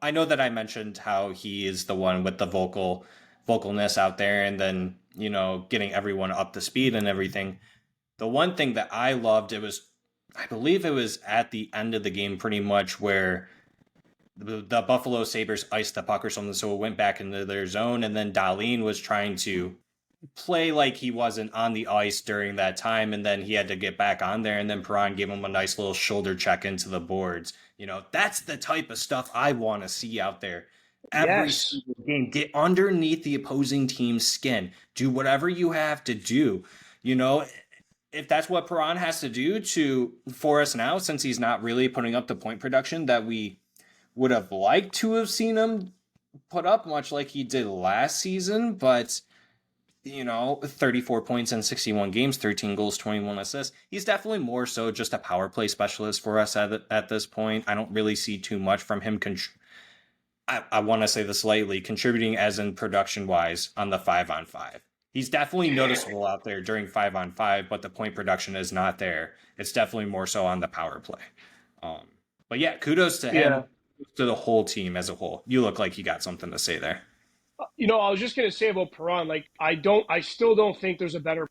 I know that I mentioned how he is the one with the vocalness out there, and then getting everyone up to speed and everything. The one thing that I loved, I believe it was at the end of the game, pretty much where the Buffalo Sabres iced the puck or something, so it went back into their zone, and then Darlene was trying to play like he wasn't on the ice during that time, and then he had to get back on there, and then Perron gave him a nice little shoulder check into the boards. That's the type of stuff I want to see out there. Every Yes. single game, get underneath the opposing team's skin. Do whatever you have to do. You know, if that's what Perron has to do for us now, since he's not really putting up the point production that we would have liked to have seen him put up, much like he did last season, but 34 points in 61 games, 13 goals, 21 assists. He's definitely more so just a power play specialist for us at this point. I don't really see too much from him. I want to say this lightly, contributing as in production wise on the 5-on-5. He's definitely noticeable out there during 5-on-5, but the point production is not there. It's definitely more so on the power play. But yeah, kudos to him, to the whole team as a whole. You look like you got something to say there. I was just gonna say about Perron, like I still don't think there's a better.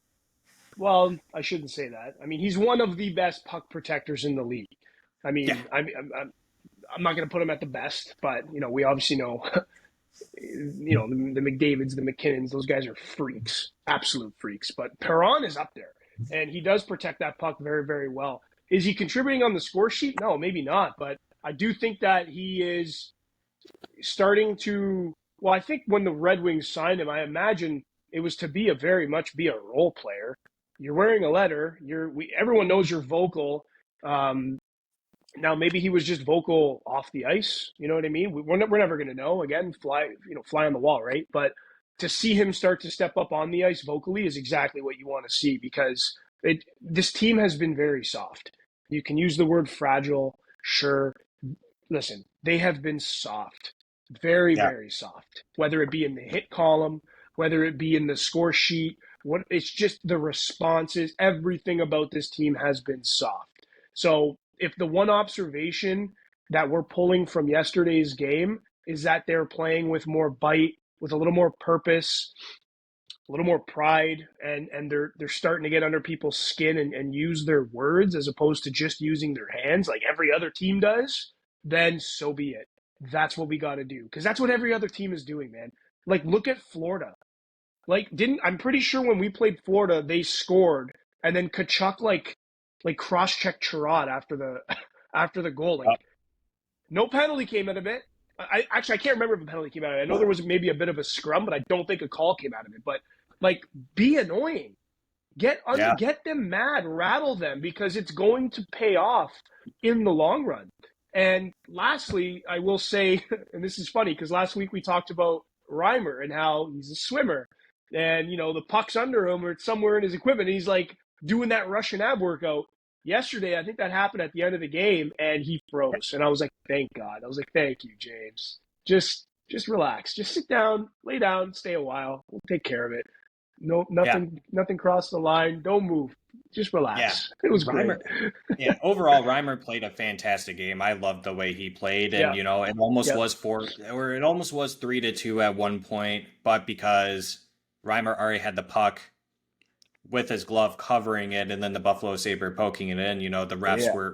Well, I shouldn't say that. I mean, he's one of the best puck protectors in the league. I mean, Yeah, I'm not gonna put him at the best, but we obviously know, the McDavids, the McKinnons, those guys are freaks, absolute freaks. But Perron is up there, and he does protect that puck very, very well. Is he contributing on the score sheet? No, maybe not. But I do think that he is starting to. Well, I think when the Red Wings signed him, I imagine it was to be very much be a role player. You're wearing a letter. Everyone knows you're vocal. Now maybe he was just vocal off the ice. You know what I mean? We're never going to know. Again, fly on the wall, right? But to see him start to step up on the ice vocally is exactly what you want to see, because this team has been very soft. You can use the word fragile, sure. Listen, they have been soft, very, yeah, very soft, whether it be in the hit column, whether it be in the score sheet. It's just the responses, everything about this team has been soft. So if the one observation that we're pulling from yesterday's game is that they're playing with more bite, with a little more purpose, a little more pride, and they're starting to get under people's skin and use their words as opposed to just using their hands like every other team does, then so be it. That's what we got to do, because that's what every other team is doing, man. Like, look at Florida. Like, I'm pretty sure when we played Florida, they scored, and then Kachuk like cross-checked Sherrod after the goal. Like, no penalty came out of it. I can't remember if a penalty came out of it. I know there was maybe a bit of a scrum, but I don't think a call came out of it. But like, be annoying. yeah, Get them mad, rattle them, because it's going to pay off in the long run. And lastly, I will say, and this is funny because last week we talked about Reimer and how he's a swimmer, and the puck's under him or it's somewhere in his equipment, and he's like doing that Russian ab workout. Yesterday, I think that happened at the end of the game, and he froze, and I was like, "Thank God!" I was like, "Thank you, James. Just relax. Just sit down, lay down, stay a while. We'll take care of it. No, yeah, nothing crossed the line. Don't move. Just yeah. relax." It was great. Reimer, yeah. Overall, Reimer played a fantastic game. I loved the way he played, and Yeah, it almost yeah, was 3-2 at one point, but because Reimer already had the puck with his glove covering it, and then the Buffalo Sabre poking it in, the refs yeah.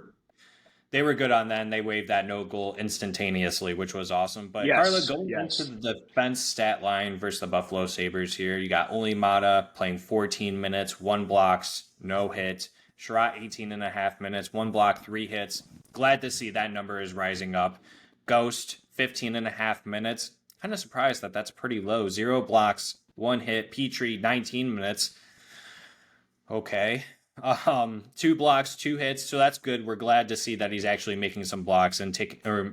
they were good on that, and they waved that no goal instantaneously, which was awesome. But Carla, Yes, going into yes. the defense stat line versus the Buffalo Sabres here, you got Oli Mata playing 14 minutes, 1 blocks, no hit. Sherratt 18 and a half minutes, 1 block, 3 hits. Glad to see that number is rising up. Ghost 15 and a half minutes. Kind of surprised that that's pretty low. 0 blocks, 1 hit. Petrie 19 minutes. Okay. 2 blocks, 2 hits, so that's good. We're glad to see that he's actually making some blocks and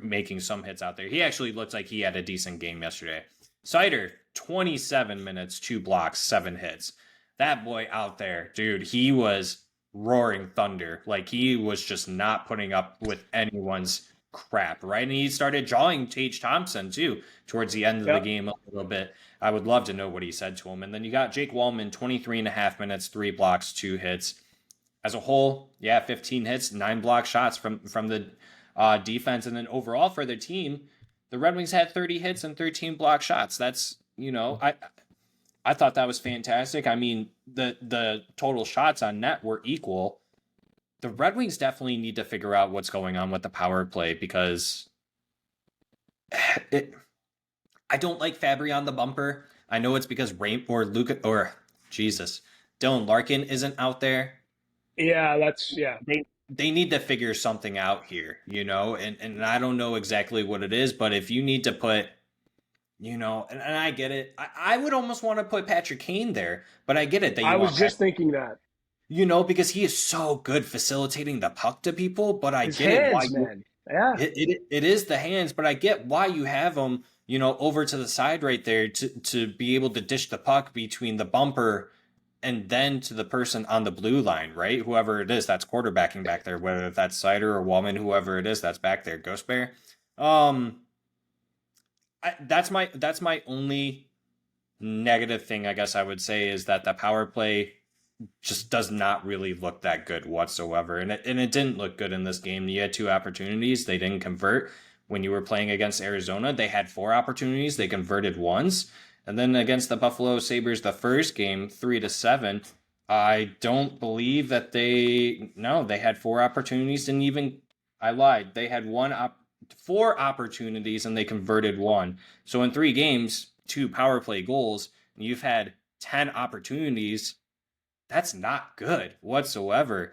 making some hits out there. He actually looks like he had a decent game yesterday. Seider, 27 minutes, 2 blocks, 7 hits. That boy out there, dude, he was roaring thunder. Like, he was just not putting up with anyone's crap, right? And he started jawing Tage Thompson too towards the end of the Yeah, game a little bit. I would love to know what he said to him. And then you got Jake Wallman, 23 and a half minutes, 3 blocks, 2 hits. As a whole, yeah, 15 hits, 9 block shots from the defense. And then overall for the team, the Red Wings had 30 hits and 13 block shots. That's, I thought that was fantastic. I mean, the total shots on net were equal. The Red Wings definitely need to figure out what's going on with the power play, because I don't like Fabry on the bumper. I know it's because Luca or Jesus, Dylan Larkin isn't out there. Yeah, that's yeah. They need to figure something out here, and I don't know exactly what it is, but if you need to put, and I get it. I would almost want to put Patrick Kane there, but I get it that you I was want just Patrick, thinking that. because he is so good facilitating the puck to people, but I His get it why hands, man. Yeah. it is the hands, but I get why you have him, over to the side right there to be able to dish the puck between the bumper and then to the person on the blue line, right? Whoever it is that's quarterbacking back there, whether that's Sider or Wallman, whoever it is that's back there, Ghost Bear. Um, that's my only negative thing, I guess I would say, is that the power play just does not really look that good whatsoever. And it didn't look good in this game. You had two opportunities, they didn't convert. When you were playing against Arizona, they had four opportunities, they converted once. And then against the Buffalo Sabres, the first game, 3-7, I don't believe that they had four opportunities, and even I lied. They had four opportunities and they converted one. So in three games, two power play goals, and you've had 10 opportunities. That's not good whatsoever.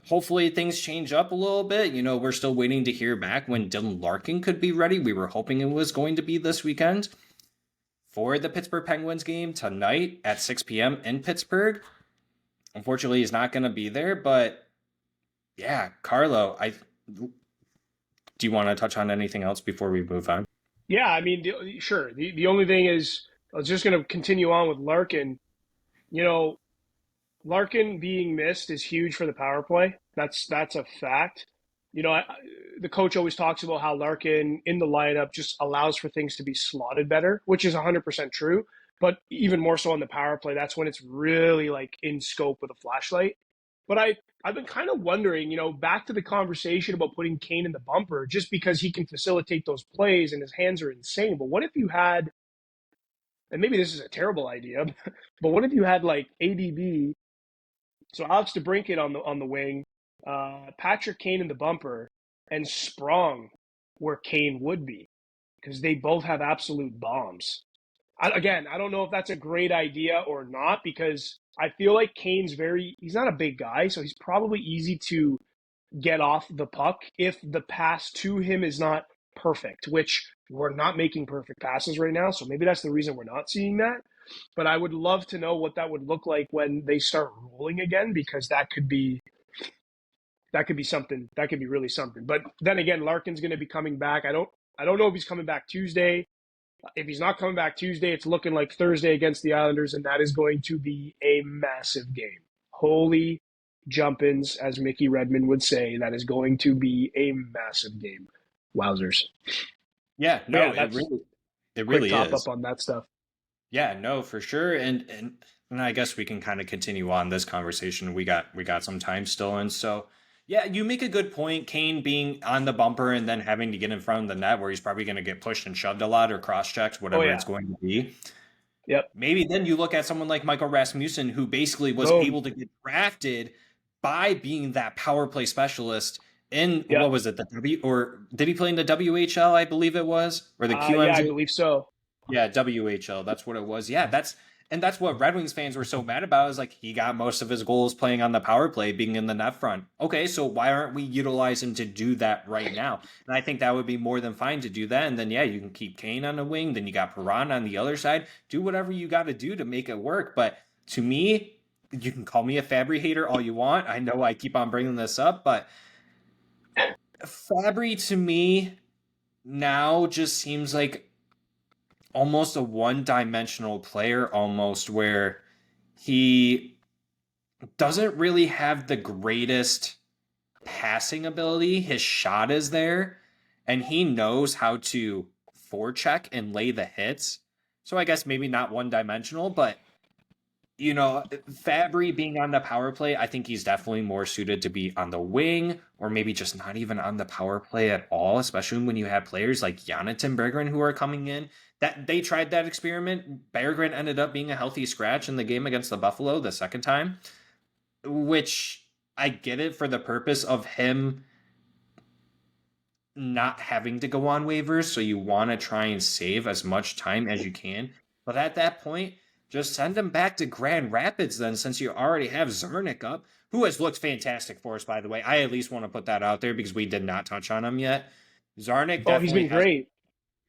Hopefully things change up a little bit. We're still waiting to hear back when Dylan Larkin could be ready. We were hoping it was going to be this weekend for the Pittsburgh Penguins game tonight at 6 p.m. in Pittsburgh. Unfortunately, he's not going to be there, but yeah, Carlo, do you want to touch on anything else before we move on? Yeah, I mean, sure. The only thing is, I was just going to continue on with Larkin. You know, Larkin being missed is huge for the power play. That's a fact. The coach always talks about how Larkin in the lineup just allows for things to be slotted better, which is 100% true. But even more so on the power play, that's when it's really like in scope with a flashlight. But I've been kind of wondering, back to the conversation about putting Kane in the bumper, just because he can facilitate those plays and his hands are insane. But what if you had, and maybe this is a terrible idea, but what if you had like ADB, so Alex DeBrincat on the wing, Patrick Kane in the bumper, and Sprong where Kane would be, because they both have absolute bombs. Again, I don't know if that's a great idea or not, because I feel like he's not a big guy, so he's probably easy to get off the puck if the pass to him is not perfect, which we're not making perfect passes right now. So maybe that's the reason we're not seeing that. But I would love to know what that would look like when they start rolling again, because that could be something. That could be really something. But then again, Larkin's going to be coming back. I don't know if he's coming back Tuesday. If he's not coming back Tuesday, it's looking like Thursday against the Islanders, and that is going to be a massive game. Holy jumpins, as Mickey Redmond would say, that is going to be a massive game. Wowzers. Yeah, But no, yeah, that's it quick really top is. up on that stuff. Yeah, no, for sure. And I guess we can kind of continue on this conversation. We got some time still, and so yeah, you make a good point. Kane being on the bumper and then having to get in front of the net, where he's probably going to get pushed and shoved a lot or cross checks, Oh whatever yeah. it's going to be. Yep. Maybe then you look at someone like Michael Rasmussen, who basically was Boom. able to get drafted by being that power play specialist in, what Yep. was it, the or did he play in the WHL? I believe it was, or the Yeah, I QMJ. believe so. Yeah, WHL. That's what it was. Yeah, that's what Red Wings fans were so mad about, is like he got most of his goals playing on the power play, being in the net front. Okay, so why aren't we utilizing to do that right now? And I think that would be more than fine to do that. And then yeah, you can keep Kane on the wing, then you got Perron on the other side. Do whatever you got to do to make it work. But to me, you can call me a Fabry hater all you want. I know I keep on bringing this up, but Fabry to me now just seems like almost a one-dimensional player, almost, where he doesn't really have the greatest passing ability. His shot is there, and he knows how to forecheck and lay the hits. So I guess maybe not one-dimensional, but Fabry being on the power play, I think he's definitely more suited to be on the wing, or maybe just not even on the power play at all, especially when you have players like Jonathan Berggren who are coming in. That they tried that experiment. Berggren ended up being a healthy scratch in the game against the Buffalo the second time, which I get it for the purpose of him not having to go on waivers, so you want to try and save as much time as you can. But at that point, just send him back to Grand Rapids then, since you already have Zarnik up, who has looked fantastic for us, by the way. I at least want to put that out there because we did not touch on him yet. Zarnik Oh, he's definitely been has, great.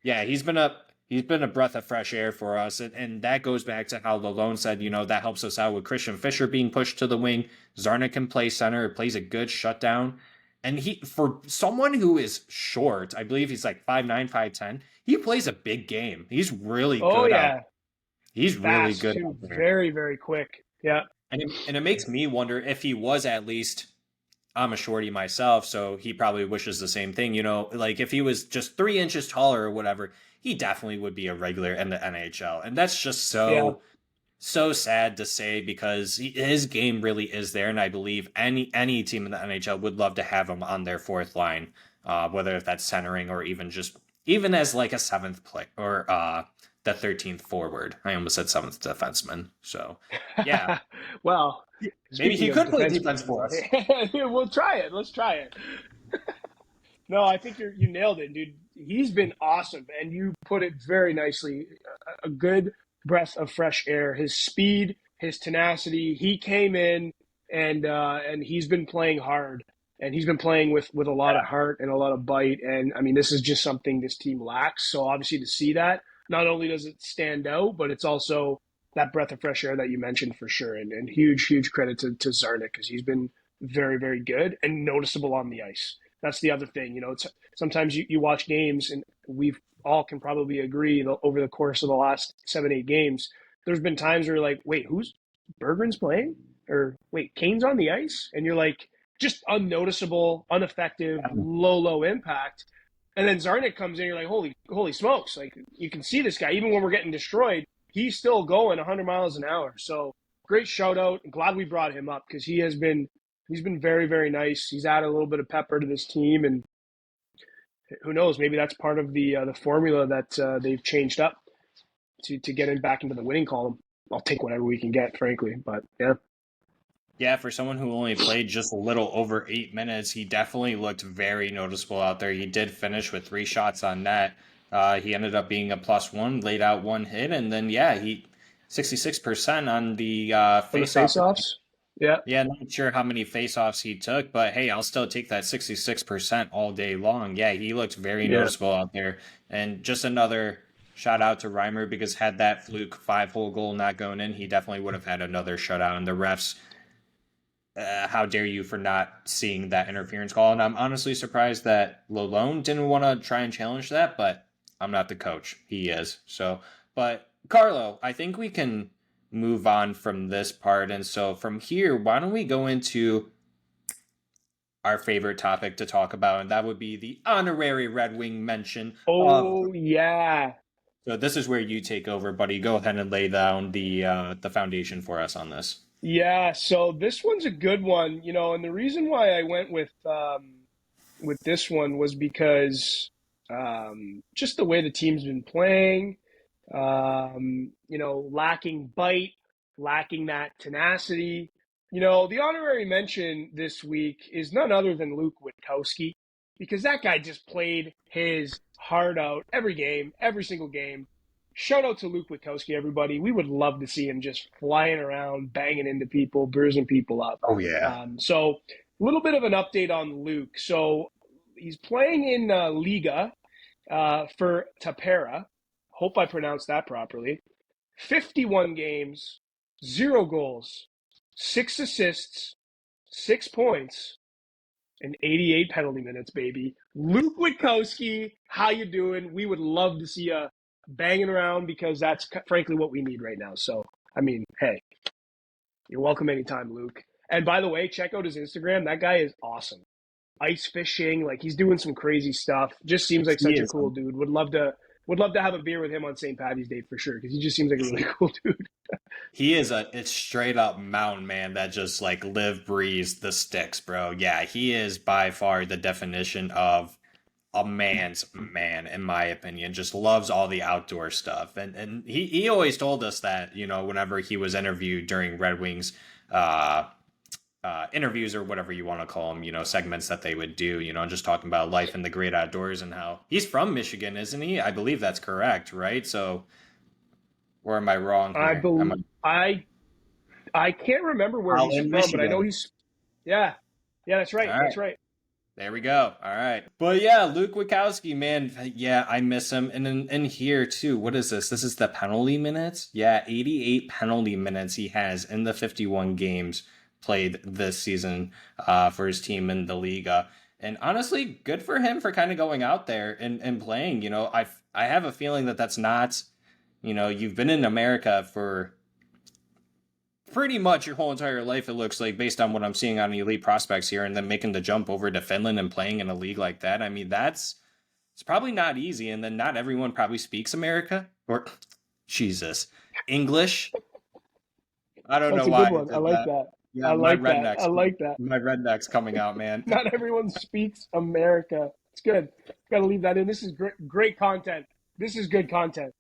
yeah, he's been a breath of fresh air for us, and that goes back to how Lalone said, that helps us out with Christian Fischer being pushed to the wing. Zarnik can play center, plays a good shutdown, and he, for someone who is short, I believe he's like 5'9", 5'10", he plays a big game. He's really Oh good out. yeah, He's really fast good too, out there. very very quick. Yeah, And it makes me wonder if he was at least, I'm a shorty myself, so he probably wishes the same thing. Like if he was just 3 inches taller or whatever, he definitely would be a regular in the NHL. And that's just yeah. so sad to say because his game really is there. And I believe any team in the NHL would love to have him on their fourth line, whether that's centering or even as like a seventh play or the 13th forward. I almost said seventh defenseman. So yeah, Well, maybe he speaking of could play defensemen, defense for us. we'll try it. Let's try it. No, I think you nailed it, dude. He's been awesome, and you put it very nicely. A good breath of fresh air. His speed, his tenacity. He came in and he's been playing hard, and he's been playing with a lot of heart and a lot of bite. And I mean, this is just something this team lacks. So obviously, to see that, not only does it stand out, but it's also that breath of fresh air that you mentioned for sure. And huge credit to Zarnik because he's been very very good and noticeable on the ice. That's the other thing. It's sometimes you watch games, and we've all can probably agree that over the course of the last 7, 8 games, there's been times where you're like, wait, who's Bergren's playing? Or wait, Kane's on the ice? And you're like, just unnoticeable, ineffective, low impact. And then Zarnik comes in, you're like, holy smokes! Like you can see this guy, even when we're getting destroyed, he's still going 100 miles an hour. So great shout out. Glad we brought him up because he's been very, very nice. He's added a little bit of pepper to this team, and who knows? Maybe that's part of the formula that they've changed up to get him back into the winning column. I'll take whatever we can get, frankly. But yeah, Yeah, for someone who only played just a little over 8 minutes, he definitely looked very noticeable out there. He did finish with 3 shots on net. He ended up being a +1, laid out 1 hit, and then yeah, he 66% on the on the faceoff. faceoffs, yeah, Yeah, not sure how many faceoffs he took, but hey, I'll still take that 66% all day long. Yeah, he looked very yeah, noticeable out there. And just another shout out to Reimer because had that fluke 5-hole goal not going in, he definitely would have had another shutout. And the refs, how dare you for not seeing that interference call? And I'm honestly surprised that Lalone didn't want to try and challenge that, but I'm not the coach. He is. So, but Carlo, I think we can move on from this part. And so from here, why don't we go into our favorite topic to talk about? And that would be the honorary Red Wing mention of. oh yeah, So this is where you take over, buddy. Go ahead and lay down the foundation for us on this. yeah. So this one's a good one, and the reason why I went with this one was because just the way the team's been playing. Lacking bite, lacking that tenacity. The honorary mention this week is none other than Luke Witkowski because that guy just played his heart out every game, every single game. Shout out to Luke Witkowski, everybody. We would love to see him just flying around, banging into people, bruising people up. Oh yeah. So a little bit of an update on Luke. So he's playing in Liga for Tapera. Hope I pronounced that properly. 51 games, 0 goals, 6 assists, 6 points, and 88 penalty minutes, baby. Luke Witkowski, how you doing? We would love to see you banging around because that's frankly what we need right now. So, I mean, hey, you're welcome anytime, Luke. And by the way, check out his Instagram. That guy is awesome. Ice fishing, like he's doing some crazy stuff. Just seems like He such a is. cool dude. Would love to have a beer with him on St. Patty's Day for sure because he just seems like a really cool dude. He is it's straight up mountain man that just like live breathes the sticks, bro. Yeah, he is by far the definition of a man's man, in my opinion. Just loves all the outdoor stuff. And he always told us that, whenever he was interviewed during Red Wings interviews or whatever you want to call them, segments that they would do, just talking about life in the great outdoors and how he's from Michigan, isn't he? I believe that's correct, right? So Or am I wrong I here? Am believe I can't remember where he's in from, but I know Michigan? he's yeah. Yeah, that's All right. right. That's right. There we go. All right. But yeah, Luke Wachowski, man, yeah, I miss him. And in here too, what is this? This is the penalty minutes? Yeah, 88 penalty minutes he has in the 51 games played this season for his team in the Liga. And honestly, good for him for kind of going out there and playing. I have a feeling that that's not, you've been in America for pretty much your whole entire life, it looks like, based on what I'm seeing on elite prospects here, and then making the jump over to Finland and playing in a league like that. I mean, it's probably not easy, and then not everyone probably speaks America or Jesus English. I don't know That's a good why I one. I did like that. that. Yeah, I like that. I like that. my rednecks coming out, man. Not everyone speaks America. It's good. Got to leave that in. This is great content. This is good content.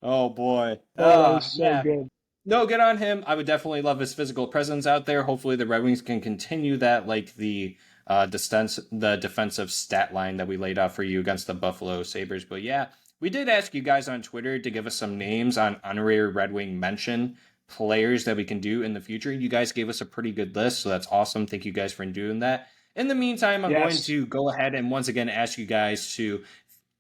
Oh boy. Oh, that was so Yeah. good. No, good on him. I would definitely love his physical presence out there. Hopefully, the Red Wings can continue that, like the defensive stat line that we laid out for you against the Buffalo Sabres. But yeah, we did ask you guys on Twitter to give us some names on honorary Red Wing mention players that we can do in the future. You guys gave us a pretty good list, so that's awesome. Thank you guys for doing that. In the meantime, I'm going Yes. to go ahead and once again ask you guys to,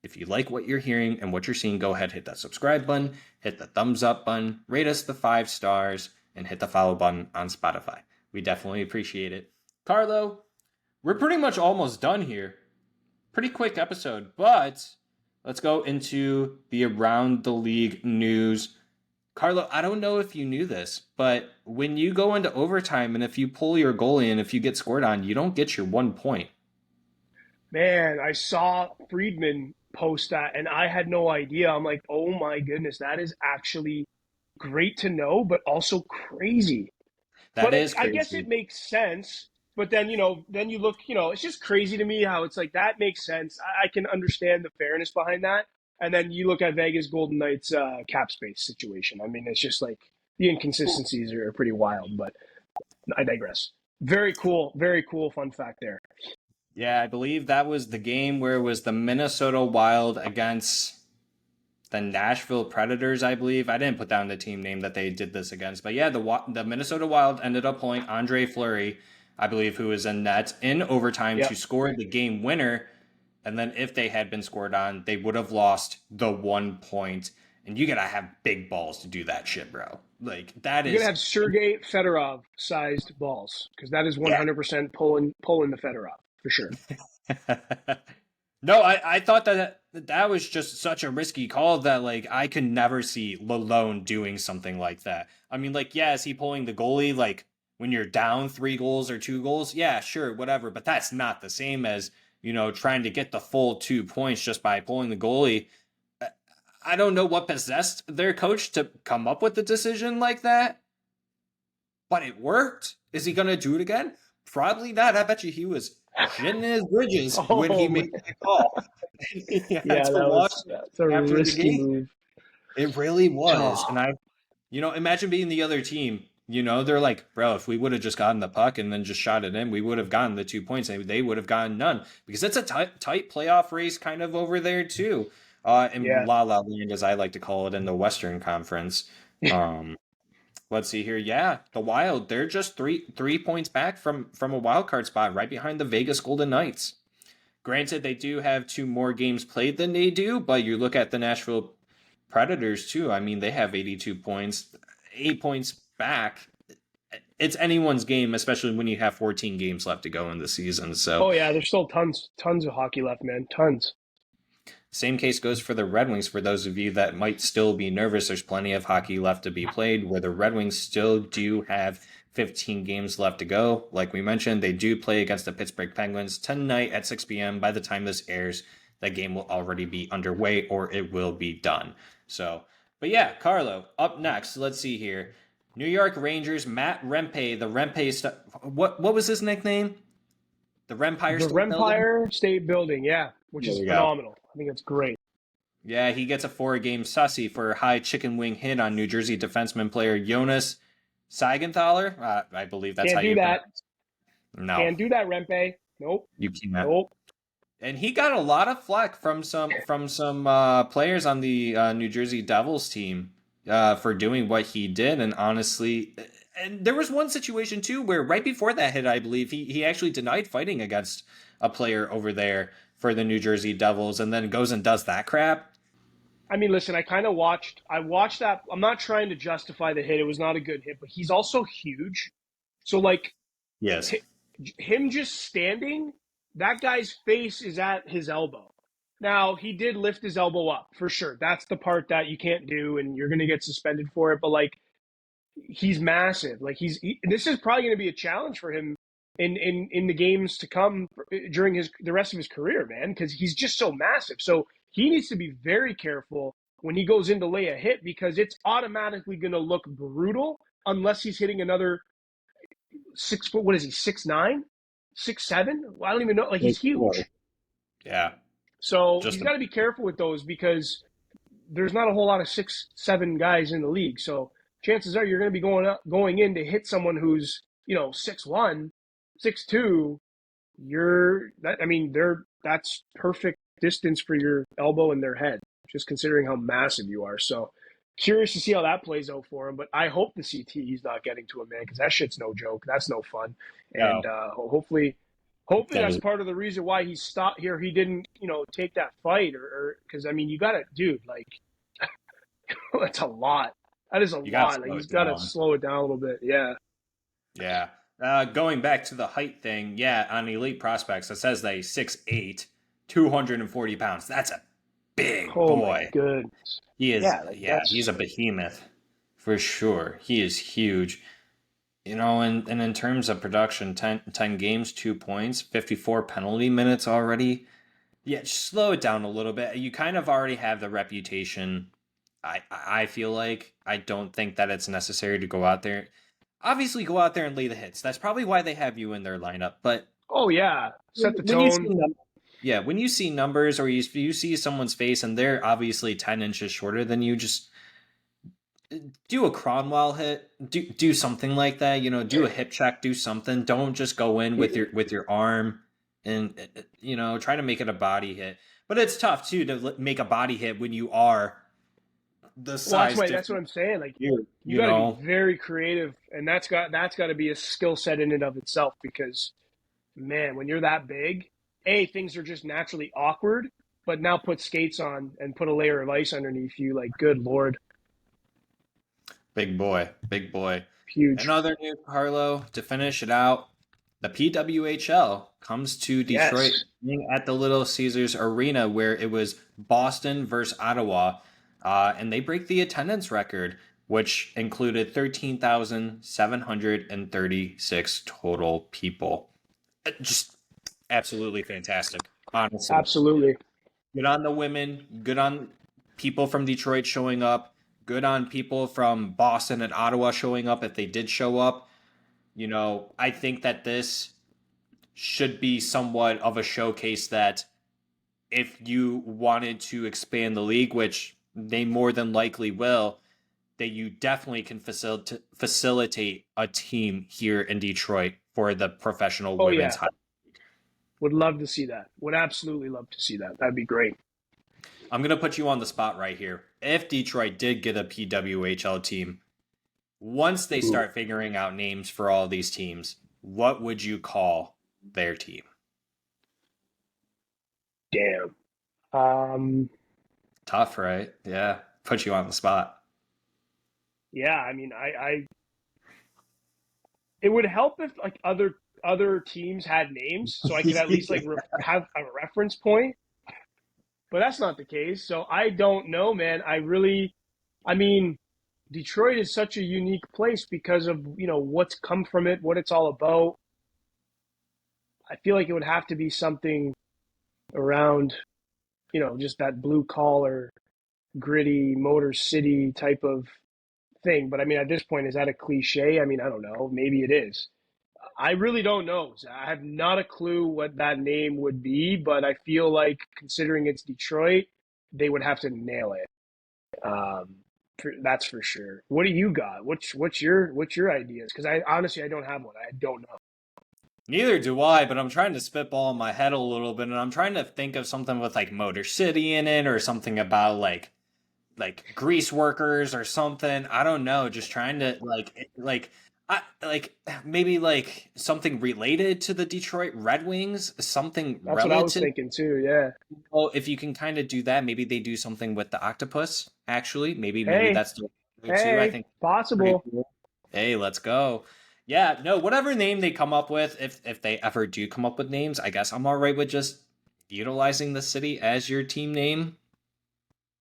if you like what you're hearing and what you're seeing, go ahead, hit that subscribe button, hit the thumbs up button, rate us the 5 stars, and hit the follow button on Spotify. We definitely appreciate it. Carlo, we're pretty much almost done here. Pretty quick episode, but let's go into the Around the League news. Carlo, I don't know if you knew this, but when you go into overtime and if you pull your goalie and if you get scored on, you don't get your 1 point. Man, I saw Friedman post that and I had no idea. I'm like, oh my goodness, that is actually great to know, but also crazy. That But is I guess crazy. it makes sense. But then, then you look, it's just crazy to me how it's like that makes sense. I can understand the fairness behind that. And then you look at Vegas Golden Knights cap space situation. I mean, it's just like the inconsistencies are pretty wild, but I digress. Very cool fun fact there. Yeah, I believe that was the game where it was the Minnesota Wild against the Nashville Predators, I believe. I didn't put down the team name that they did this against. But yeah, the Minnesota Wild ended up pulling Andre Fleury, I believe, who was in net in overtime to Yep. score the game winner. And then if they had been scored on, they would have lost the 1 point. And you gotta have big balls to do that shit, bro. Like that You're gonna is have Sergei Fedorov sized balls because that is yeah. 100% pulling the Fedorov for sure. No, I thought that was just such a risky call that like I could never see Lalone doing something like that. I mean, like, yeah, is he pulling the goalie like when you're down 3 goals or 2 goals? Yeah, sure, whatever. But that's not the same as, trying to get the full 2 points just by pulling the goalie. I don't know what possessed their coach to come up with a decision like that, but it worked. Is he gonna do it again? Probably not. I bet you he was shitting his bridges when he Oh man, made that call. He had yeah, to watch that's a after the risky game. move. It really was. And Oh, imagine being the other team. They're like, bro, if we would have just gotten the puck and then just shot it in, we would have gotten the 2 points and they would have gotten none because it's a tight playoff race kind of over there too. In yeah. La La Land, as I like to call it in the Western Conference. Um, let's see here. Yeah, the Wild, they're just three points back from a wild card spot right behind the Vegas Golden Knights. Granted, they do have 2 more games played than they do, but you look at the Nashville Predators too. I mean, they have 82 points, 8 points back. It's anyone's game, especially when you have 14 games left to go in the season. So, Oh yeah, there's still tons of hockey left, man. Tons. same case goes for the Red Wings. For those of you that might still be nervous, there's plenty of hockey left to be played, where the Red Wings still do have 15 games left to go. Like we mentioned, they do play against the Pittsburgh Penguins tonight at 6 p.m. By the time this airs, that game will already be underway or it will be done. So, but yeah, Carlo, up next, let's see here. New York Rangers, Matt Rempe, the Rempe, what was his nickname? The Rempire The State Building? Empire State Building, yeah, which There is we go. phenomenal. I think it's great. Yeah, he gets a 4-game sussy for a high chicken wing hit on New Jersey defenseman player Jonas Siegenthaler. I believe that's Can't how do you that. pronounce it. No, Can't do that, Rempe. Nope. you can't. Nope. And he got a lot of flack from some players on the New Jersey Devils team. for doing what he did. And honestly, and there was one situation too where right before that hit, I believe he actually denied fighting against a player over there for the New Jersey Devils, and then goes and does that crap. I mean, listen, I watched that. I'm not trying to justify the hit. It was not a good hit, but he's also huge. So, like, Yes. him just standing, that guy's face is at his elbow. Now, he did lift his elbow up for sure. That's the part that you can't do, and you're going to get suspended for it. But, like, he's massive. Like, this is probably going to be a challenge for him in the games to come during the rest of his career, man, because he's just so massive. So he needs to be very careful when he goes in to lay a hit, because it's automatically going to look brutal unless he's hitting another 6 foot. What is he? 6'9", 6'7"? Well, I don't even know. Like, he's huge. Yeah. So Just he's got to be careful with those, because there's not a whole lot of 6'7" guys in the league. So chances are you're going to be going in to hit someone who's 6'1", 6'2". That's perfect distance for your elbow and their head, just considering how massive you are. So curious to see how that plays out for him. But I hope the CT he's not getting to him, man, because that shit's no joke. That's no fun. no. And hopefully That that's was part of the reason why he stopped here. He didn't, take that fight, or because I mean, you got to, dude, like that's a lot. That is a you got to lot. Like, slow he's it got to down. slow it down a little bit. Yeah. Yeah. Going back to the height thing, yeah, on Elite Prospects, it says that he's 6'8", 240 pounds. That's a big Oh my boy. goodness. He is, Yeah, like yeah, he's that's. a behemoth for sure. He is huge. And in terms of production, 10 games, 2 points, 54 penalty minutes already. Yeah, just slow it down a little bit. You kind of already have the reputation. I feel like I don't think that it's necessary to go out there. Obviously, go out there and lay the hits. That's probably why they have you in their lineup. But Oh yeah, set the when you see tone. yeah, when you see numbers or you see someone's face and they're obviously 10 inches shorter than you, just do a Cronwell hit. Do something like that. Do a hip check. Do something. Don't just go in with your arm and try to make it a body hit. But it's tough too to make a body hit when you are the Well, that's size why that's what difference I'm saying. Like, here. you got to be very creative, and that's got to be a skill set in and of itself. Because, man, when you're that big, things are just naturally awkward. But now put skates on and put a layer of ice underneath you. Like, good lord, Big boy, big boy. huge. Another news, Carlo, to finish it out. The PWHL comes to Detroit Yes. being at the Little Caesars Arena, where it was Boston versus Ottawa, and they break the attendance record, which included 13,736 total people. Just absolutely fantastic, honestly. Absolutely. Good on the women. Good on people from Detroit showing up. Good on people from Boston and Ottawa showing up if they did show up. I think that this should be somewhat of a showcase that if you wanted to expand the league, which they more than likely will, that you definitely can facilitate a team here in Detroit for the professional Oh women's yeah. hockey. Would love to see that. Would absolutely love to see that. That'd be great. I'm going to put you on the spot right here. If Detroit did get a PWHL team, once they Ooh, start figuring out names for all these teams, what would you call their team? damn. Um, Tough, right? Yeah. Put you on the spot. yeah. I mean, I it would help if like other teams had names, so I could at least like have a reference point. But that's not the case. So I don't know, man. I mean, Detroit is such a unique place because of what's come from it, what it's all about. I feel like it would have to be something around just that blue collar, gritty Motor City type of thing. But I mean, at this point, is that a cliche? I mean, I don't know. Maybe it is. I really don't know. I have not a clue what that name would be, but I feel like considering it's Detroit, they would have to nail it. Um, that's for sure. What do you got? What's your ideas? Because I honestly I don't have one. I don't know. Neither do I, but I'm trying to spitball in my head a little bit, and I'm trying to think of something with like Motor City in it or something about like like grease workers or something. I don't know. Just trying to like maybe like something related to the Detroit Red Wings, something That's what I was relative. thinking too. Yeah. Well, if you can kind of do that, maybe they do something with the octopus. Actually, maybe Hey, that's the way too. I hey, think pretty possible. cool. Hey, let's go. Yeah, no, whatever name they come up with, if they ever do come up with names, I guess I'm all right with just utilizing the city as your team name.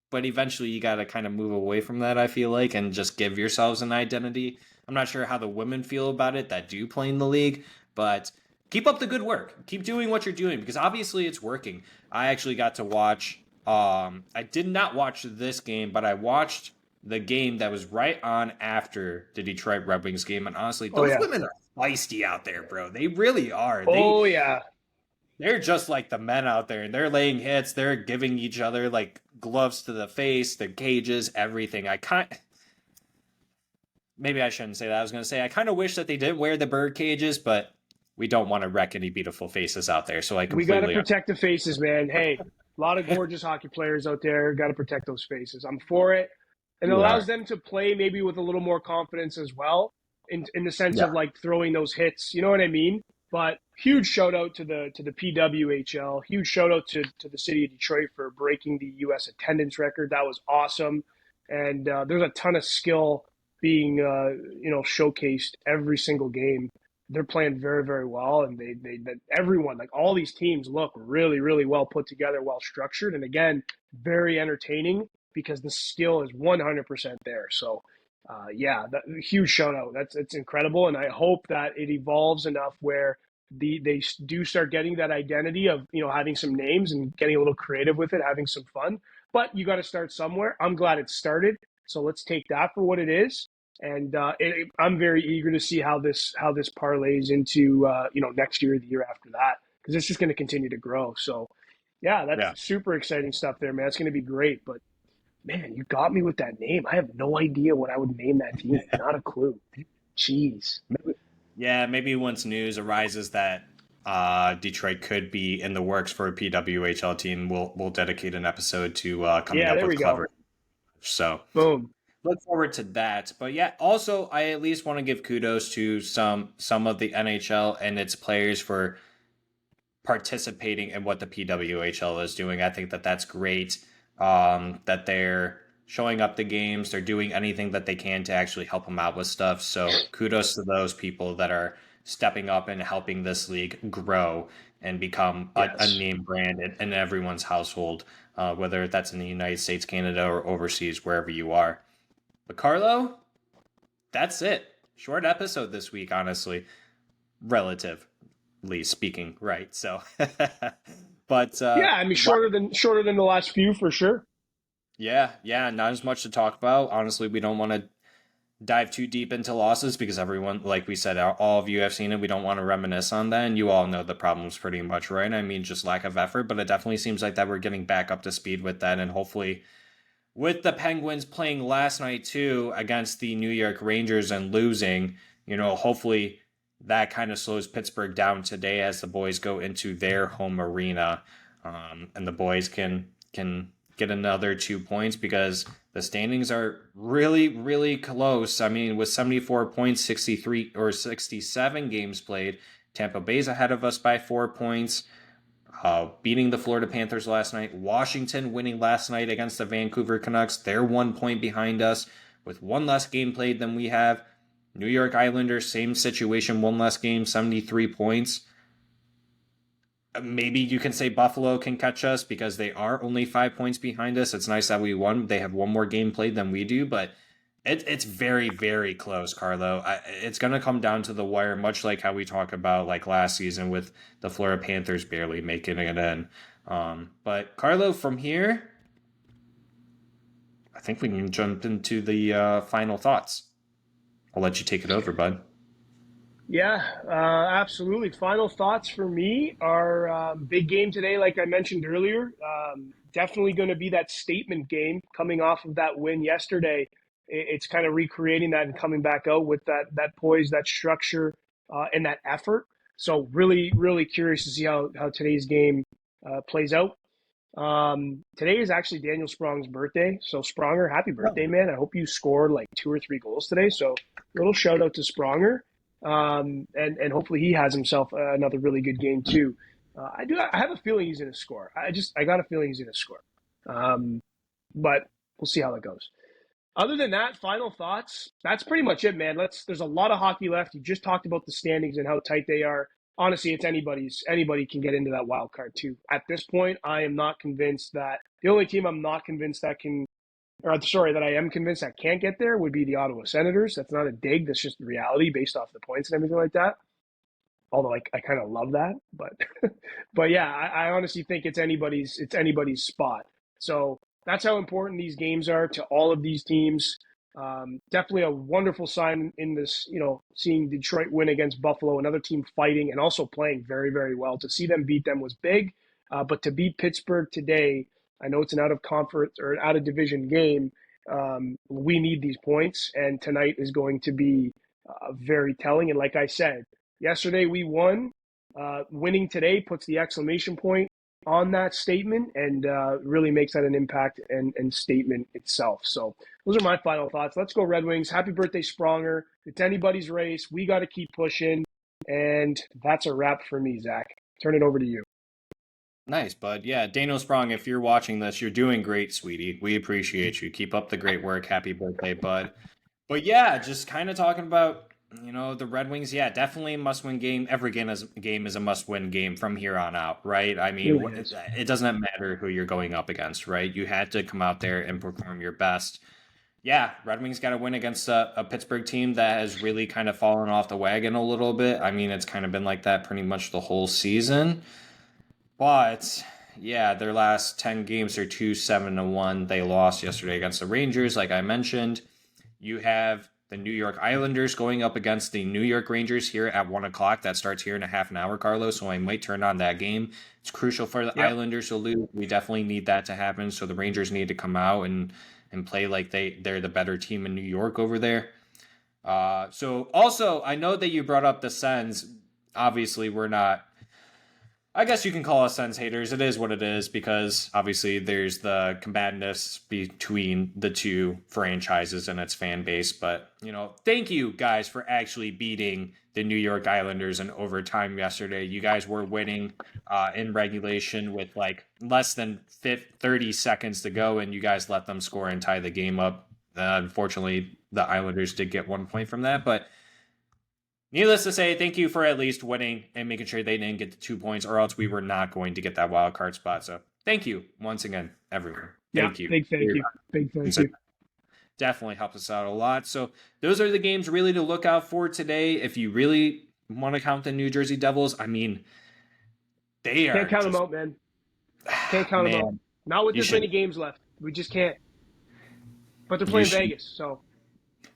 But eventually you got to kind of move away from that, I feel like, and just give yourselves an identity. I'm not sure how the women feel about it that do play in the league, but keep up the good work. Keep doing what you're doing because obviously it's working. I actually got to watch I did not watch this game, but I watched the game that was right on after the Detroit Red Wings game, and honestly, Oh those yeah. women are feisty out there, bro. They really are. Oh yeah. They're just like the men out there, and they're laying hits. They're giving each other like gloves to the face, the cages, everything. Maybe I shouldn't say that. I was going to say I kind of wish that they didn't wear the bird cages, but we don't want to wreck any beautiful faces out there. So I We got to completely protect the faces, man. Hey, a lot of gorgeous hockey players out there. Got to protect those faces. I'm for it. And it we allows are. them to play maybe with a little more confidence as well, in the sense of Yeah, like throwing those hits. You know what I mean? But huge shout out to the PWHL. Huge shout out to the city of Detroit for breaking the U.S. attendance record. That was awesome. And there's a ton of skill being showcased every single game. They're playing very, very well, and everyone, like all these teams, look really, really well put together, well structured, and again, very entertaining because the skill is 100% there. So, yeah, huge shout out. It's incredible, and I hope that it evolves enough where they do start getting that identity of having some names and getting a little creative with it, having some fun. But you got to start somewhere. I'm glad it started, so let's take that for what it is. And I'm very eager to see how this parlays into next year, the year after that, because it's just going to continue to grow. So, yeah, that's yeah. super exciting stuff there, man. It's going to be great. But man, you got me with that name. I have no idea what I would name that team. Not a clue. Jeez. Yeah, maybe once news arises that Detroit could be in the works for a PWHL team, we'll dedicate an episode to coming Yeah, up there with we go. clever. So Boom. look forward to that. But yeah, also I at least want to give kudos to some of the NHL and its players for participating in what the PWHL is doing. I think that that's great. That they're showing up the games, they're doing anything that they can to actually help them out with stuff. So kudos to those people that are stepping up and helping this league grow and become a Yes. name brand in everyone's household, whether that's in the United States, Canada, or overseas, wherever you are. But Carlo, that's it. Short episode this week, honestly, relatively speaking, right? So, but Yeah, I mean shorter than the last few for sure. yeah, not as much to talk about. Honestly, we don't want to dive too deep into losses because everyone, like we said, all of you have seen it. We don't want to reminisce on that, and you all know the problems pretty much, right? I mean, just lack of effort, but it definitely seems like that we're getting back up to speed with that, and hopefully with the Penguins playing last night too against the New York Rangers and losing, hopefully that kind of slows Pittsburgh down today as the boys go into their home arena, and the boys can get another 2 points because the standings are really really close. I mean, with 74 points, 63 or 67 games played, Tampa Bay's ahead of us by 4 points, beating the Florida Panthers last night. Washington winning last night against the Vancouver Canucks. They're 1 point behind us with one less game played than we have. New York Islanders, same situation, one less game, 73 points. Maybe you can say Buffalo can catch us because they are only 5 points behind us. It's nice that we won. They have one more game played than we do, but it's very, very close, Carlo. It's going to come down to the wire, much like how we talk about like last season with the Florida Panthers barely making it in. But Carlo, from here, I think we can jump into the final thoughts. I'll let you take it over, bud. Yeah, absolutely. Final thoughts for me are big game today, like I mentioned earlier. Definitely going to be that statement game coming off of that win yesterday. It's kind of recreating that and coming back out with that poise, that structure, and that effort. So really, really curious to see how today's game plays out. Today is actually Daniel Sprong's birthday. So Spronger, happy birthday, Oh, man. I hope you scored like 2 or 3 goals today. So little shout out to Spronger. And hopefully he has himself another really good game too. I have a feeling he's going to score. I got a feeling he's going to score. Um, but we'll see how that goes. Other than that, final thoughts. That's pretty much it, man. There's a lot of hockey left. You just talked about the standings and how tight they are. Honestly, it's anybody's. Anybody can get into that wild card too. At this point, I am not convinced that the only team I'm not convinced that can, or sorry, that I am convinced that can't get there would be the Ottawa Senators. That's not a dig. That's just the reality based off the points and everything like that. Although I kind of love that, but but yeah, I honestly think it's anybody's spot. So that's how important these games are to all of these teams. Definitely a wonderful sign in this, seeing Detroit win against Buffalo, another team fighting and also playing very, very well. To see them beat them was big, but to beat Pittsburgh today, I know it's an out of conference or an out of division game. We need these points, and tonight is going to be very telling. And like I said, yesterday we won. Winning today puts the exclamation point on that statement and really makes that an impact and statement itself. So those are my final thoughts. Let's go Red Wings. Happy birthday, Spronger. It's anybody's race. We got to keep pushing. And that's a wrap for me, Zach. Turn it over to you. nice, bud. Yeah, Daniel Sprong, if you're watching this, you're doing great, sweetie. We appreciate you. Keep up the great work. Happy birthday, bud. But yeah, just kind of talking about, the Red Wings. Yeah, definitely a must-win game. Every game is a must-win game from here on out, right? I mean, Really is. it doesn't matter who you're going up against, right? You had to come out there and perform your best. Yeah, Red Wings got to win against a Pittsburgh team that has really kind of fallen off the wagon a little bit. I mean, it's kind of been like that pretty much the whole season. But yeah, their last 10 games are 2-7-1. They lost yesterday against the Rangers, like I mentioned. You have the New York Islanders going up against the New York Rangers here at 1 o'clock. That starts here in a half an hour, Carlos. So I might turn on that game. It's crucial for the Yep. Islanders to lose. We definitely need that to happen. So the Rangers need to come out and play like they're the better team in New York over there. So also, I know that you brought up the Sens. Obviously, we're not, I guess you can call us Sens haters. It is what it is because obviously there's the combativeness between the two franchises and its fan base. But, thank you guys for actually beating the New York Islanders in overtime yesterday. You guys were winning in regulation with like less than 30 seconds to go, and you guys let them score and tie the game up. Unfortunately, the Islanders did get 1 point from that, but needless to say, thank you for at least winning and making sure they didn't get the 2 points, or else we were not going to get that wild card spot. So thank you once again, everyone. Yeah. Thank you. Big thank you. Big thank you. Definitely helps us out a lot. So those are the games really to look out for today. If you really want to count the New Jersey Devils, I mean, they Can't are count them just, out, man. Can't count them out. man, Not with you this many should games left. We just can't. But they're you playing should Vegas, so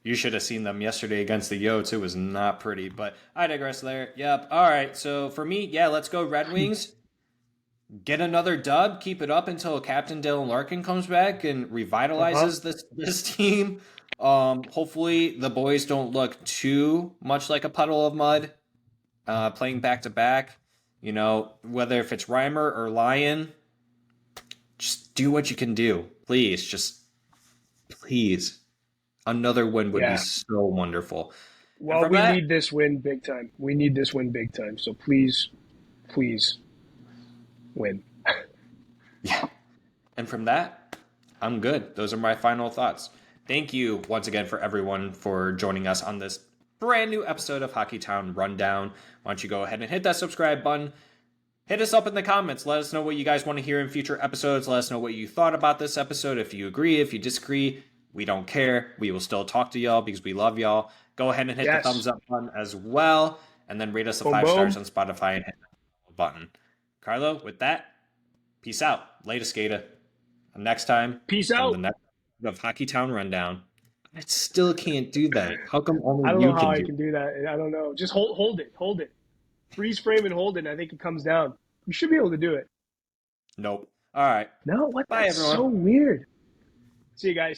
you should have seen them yesterday against the Yotes. It was not pretty, but I digress there. Yep. All right. So for me, yeah, let's go Red Wings. Get another dub, keep it up until Captain Dylan Larkin comes back and uh-huh. revitalizes this team. Hopefully the boys don't look too much like a puddle of mud playing back to back. Whether if it's Reimer or Lyon, just do what you can do. Please, just please. Another win would be Yeah. so wonderful. And Well, from we that, need this win big time. We need this win big time. So please, please win. yeah. And from that, I'm good. Those are my final thoughts. Thank you once again for everyone for joining us on this brand new episode of Hockey Town Rundown. Why don't you go ahead and hit that subscribe button? Hit us up in the comments. Let us know what you guys want to hear in future episodes. Let us know what you thought about this episode. If you agree, if you disagree, we don't care. We will still talk to y'all because we love y'all. Go ahead and hit the Yes. thumbs up button as well. And then rate us a Boom, 5 stars boom. on Spotify and hit the button. Carlo, with that, peace out. Later, Skata. Next time Peace on the out. next of Hockey Town Rundown. I still can't do that. How come I only don't you know how can I do it? can do that. I don't know. Just hold it. Hold it. Freeze frame and hold it. And I think it comes down. You should be able to do it. Nope. All right. No, what? Bye, That's everyone. so weird. See you guys.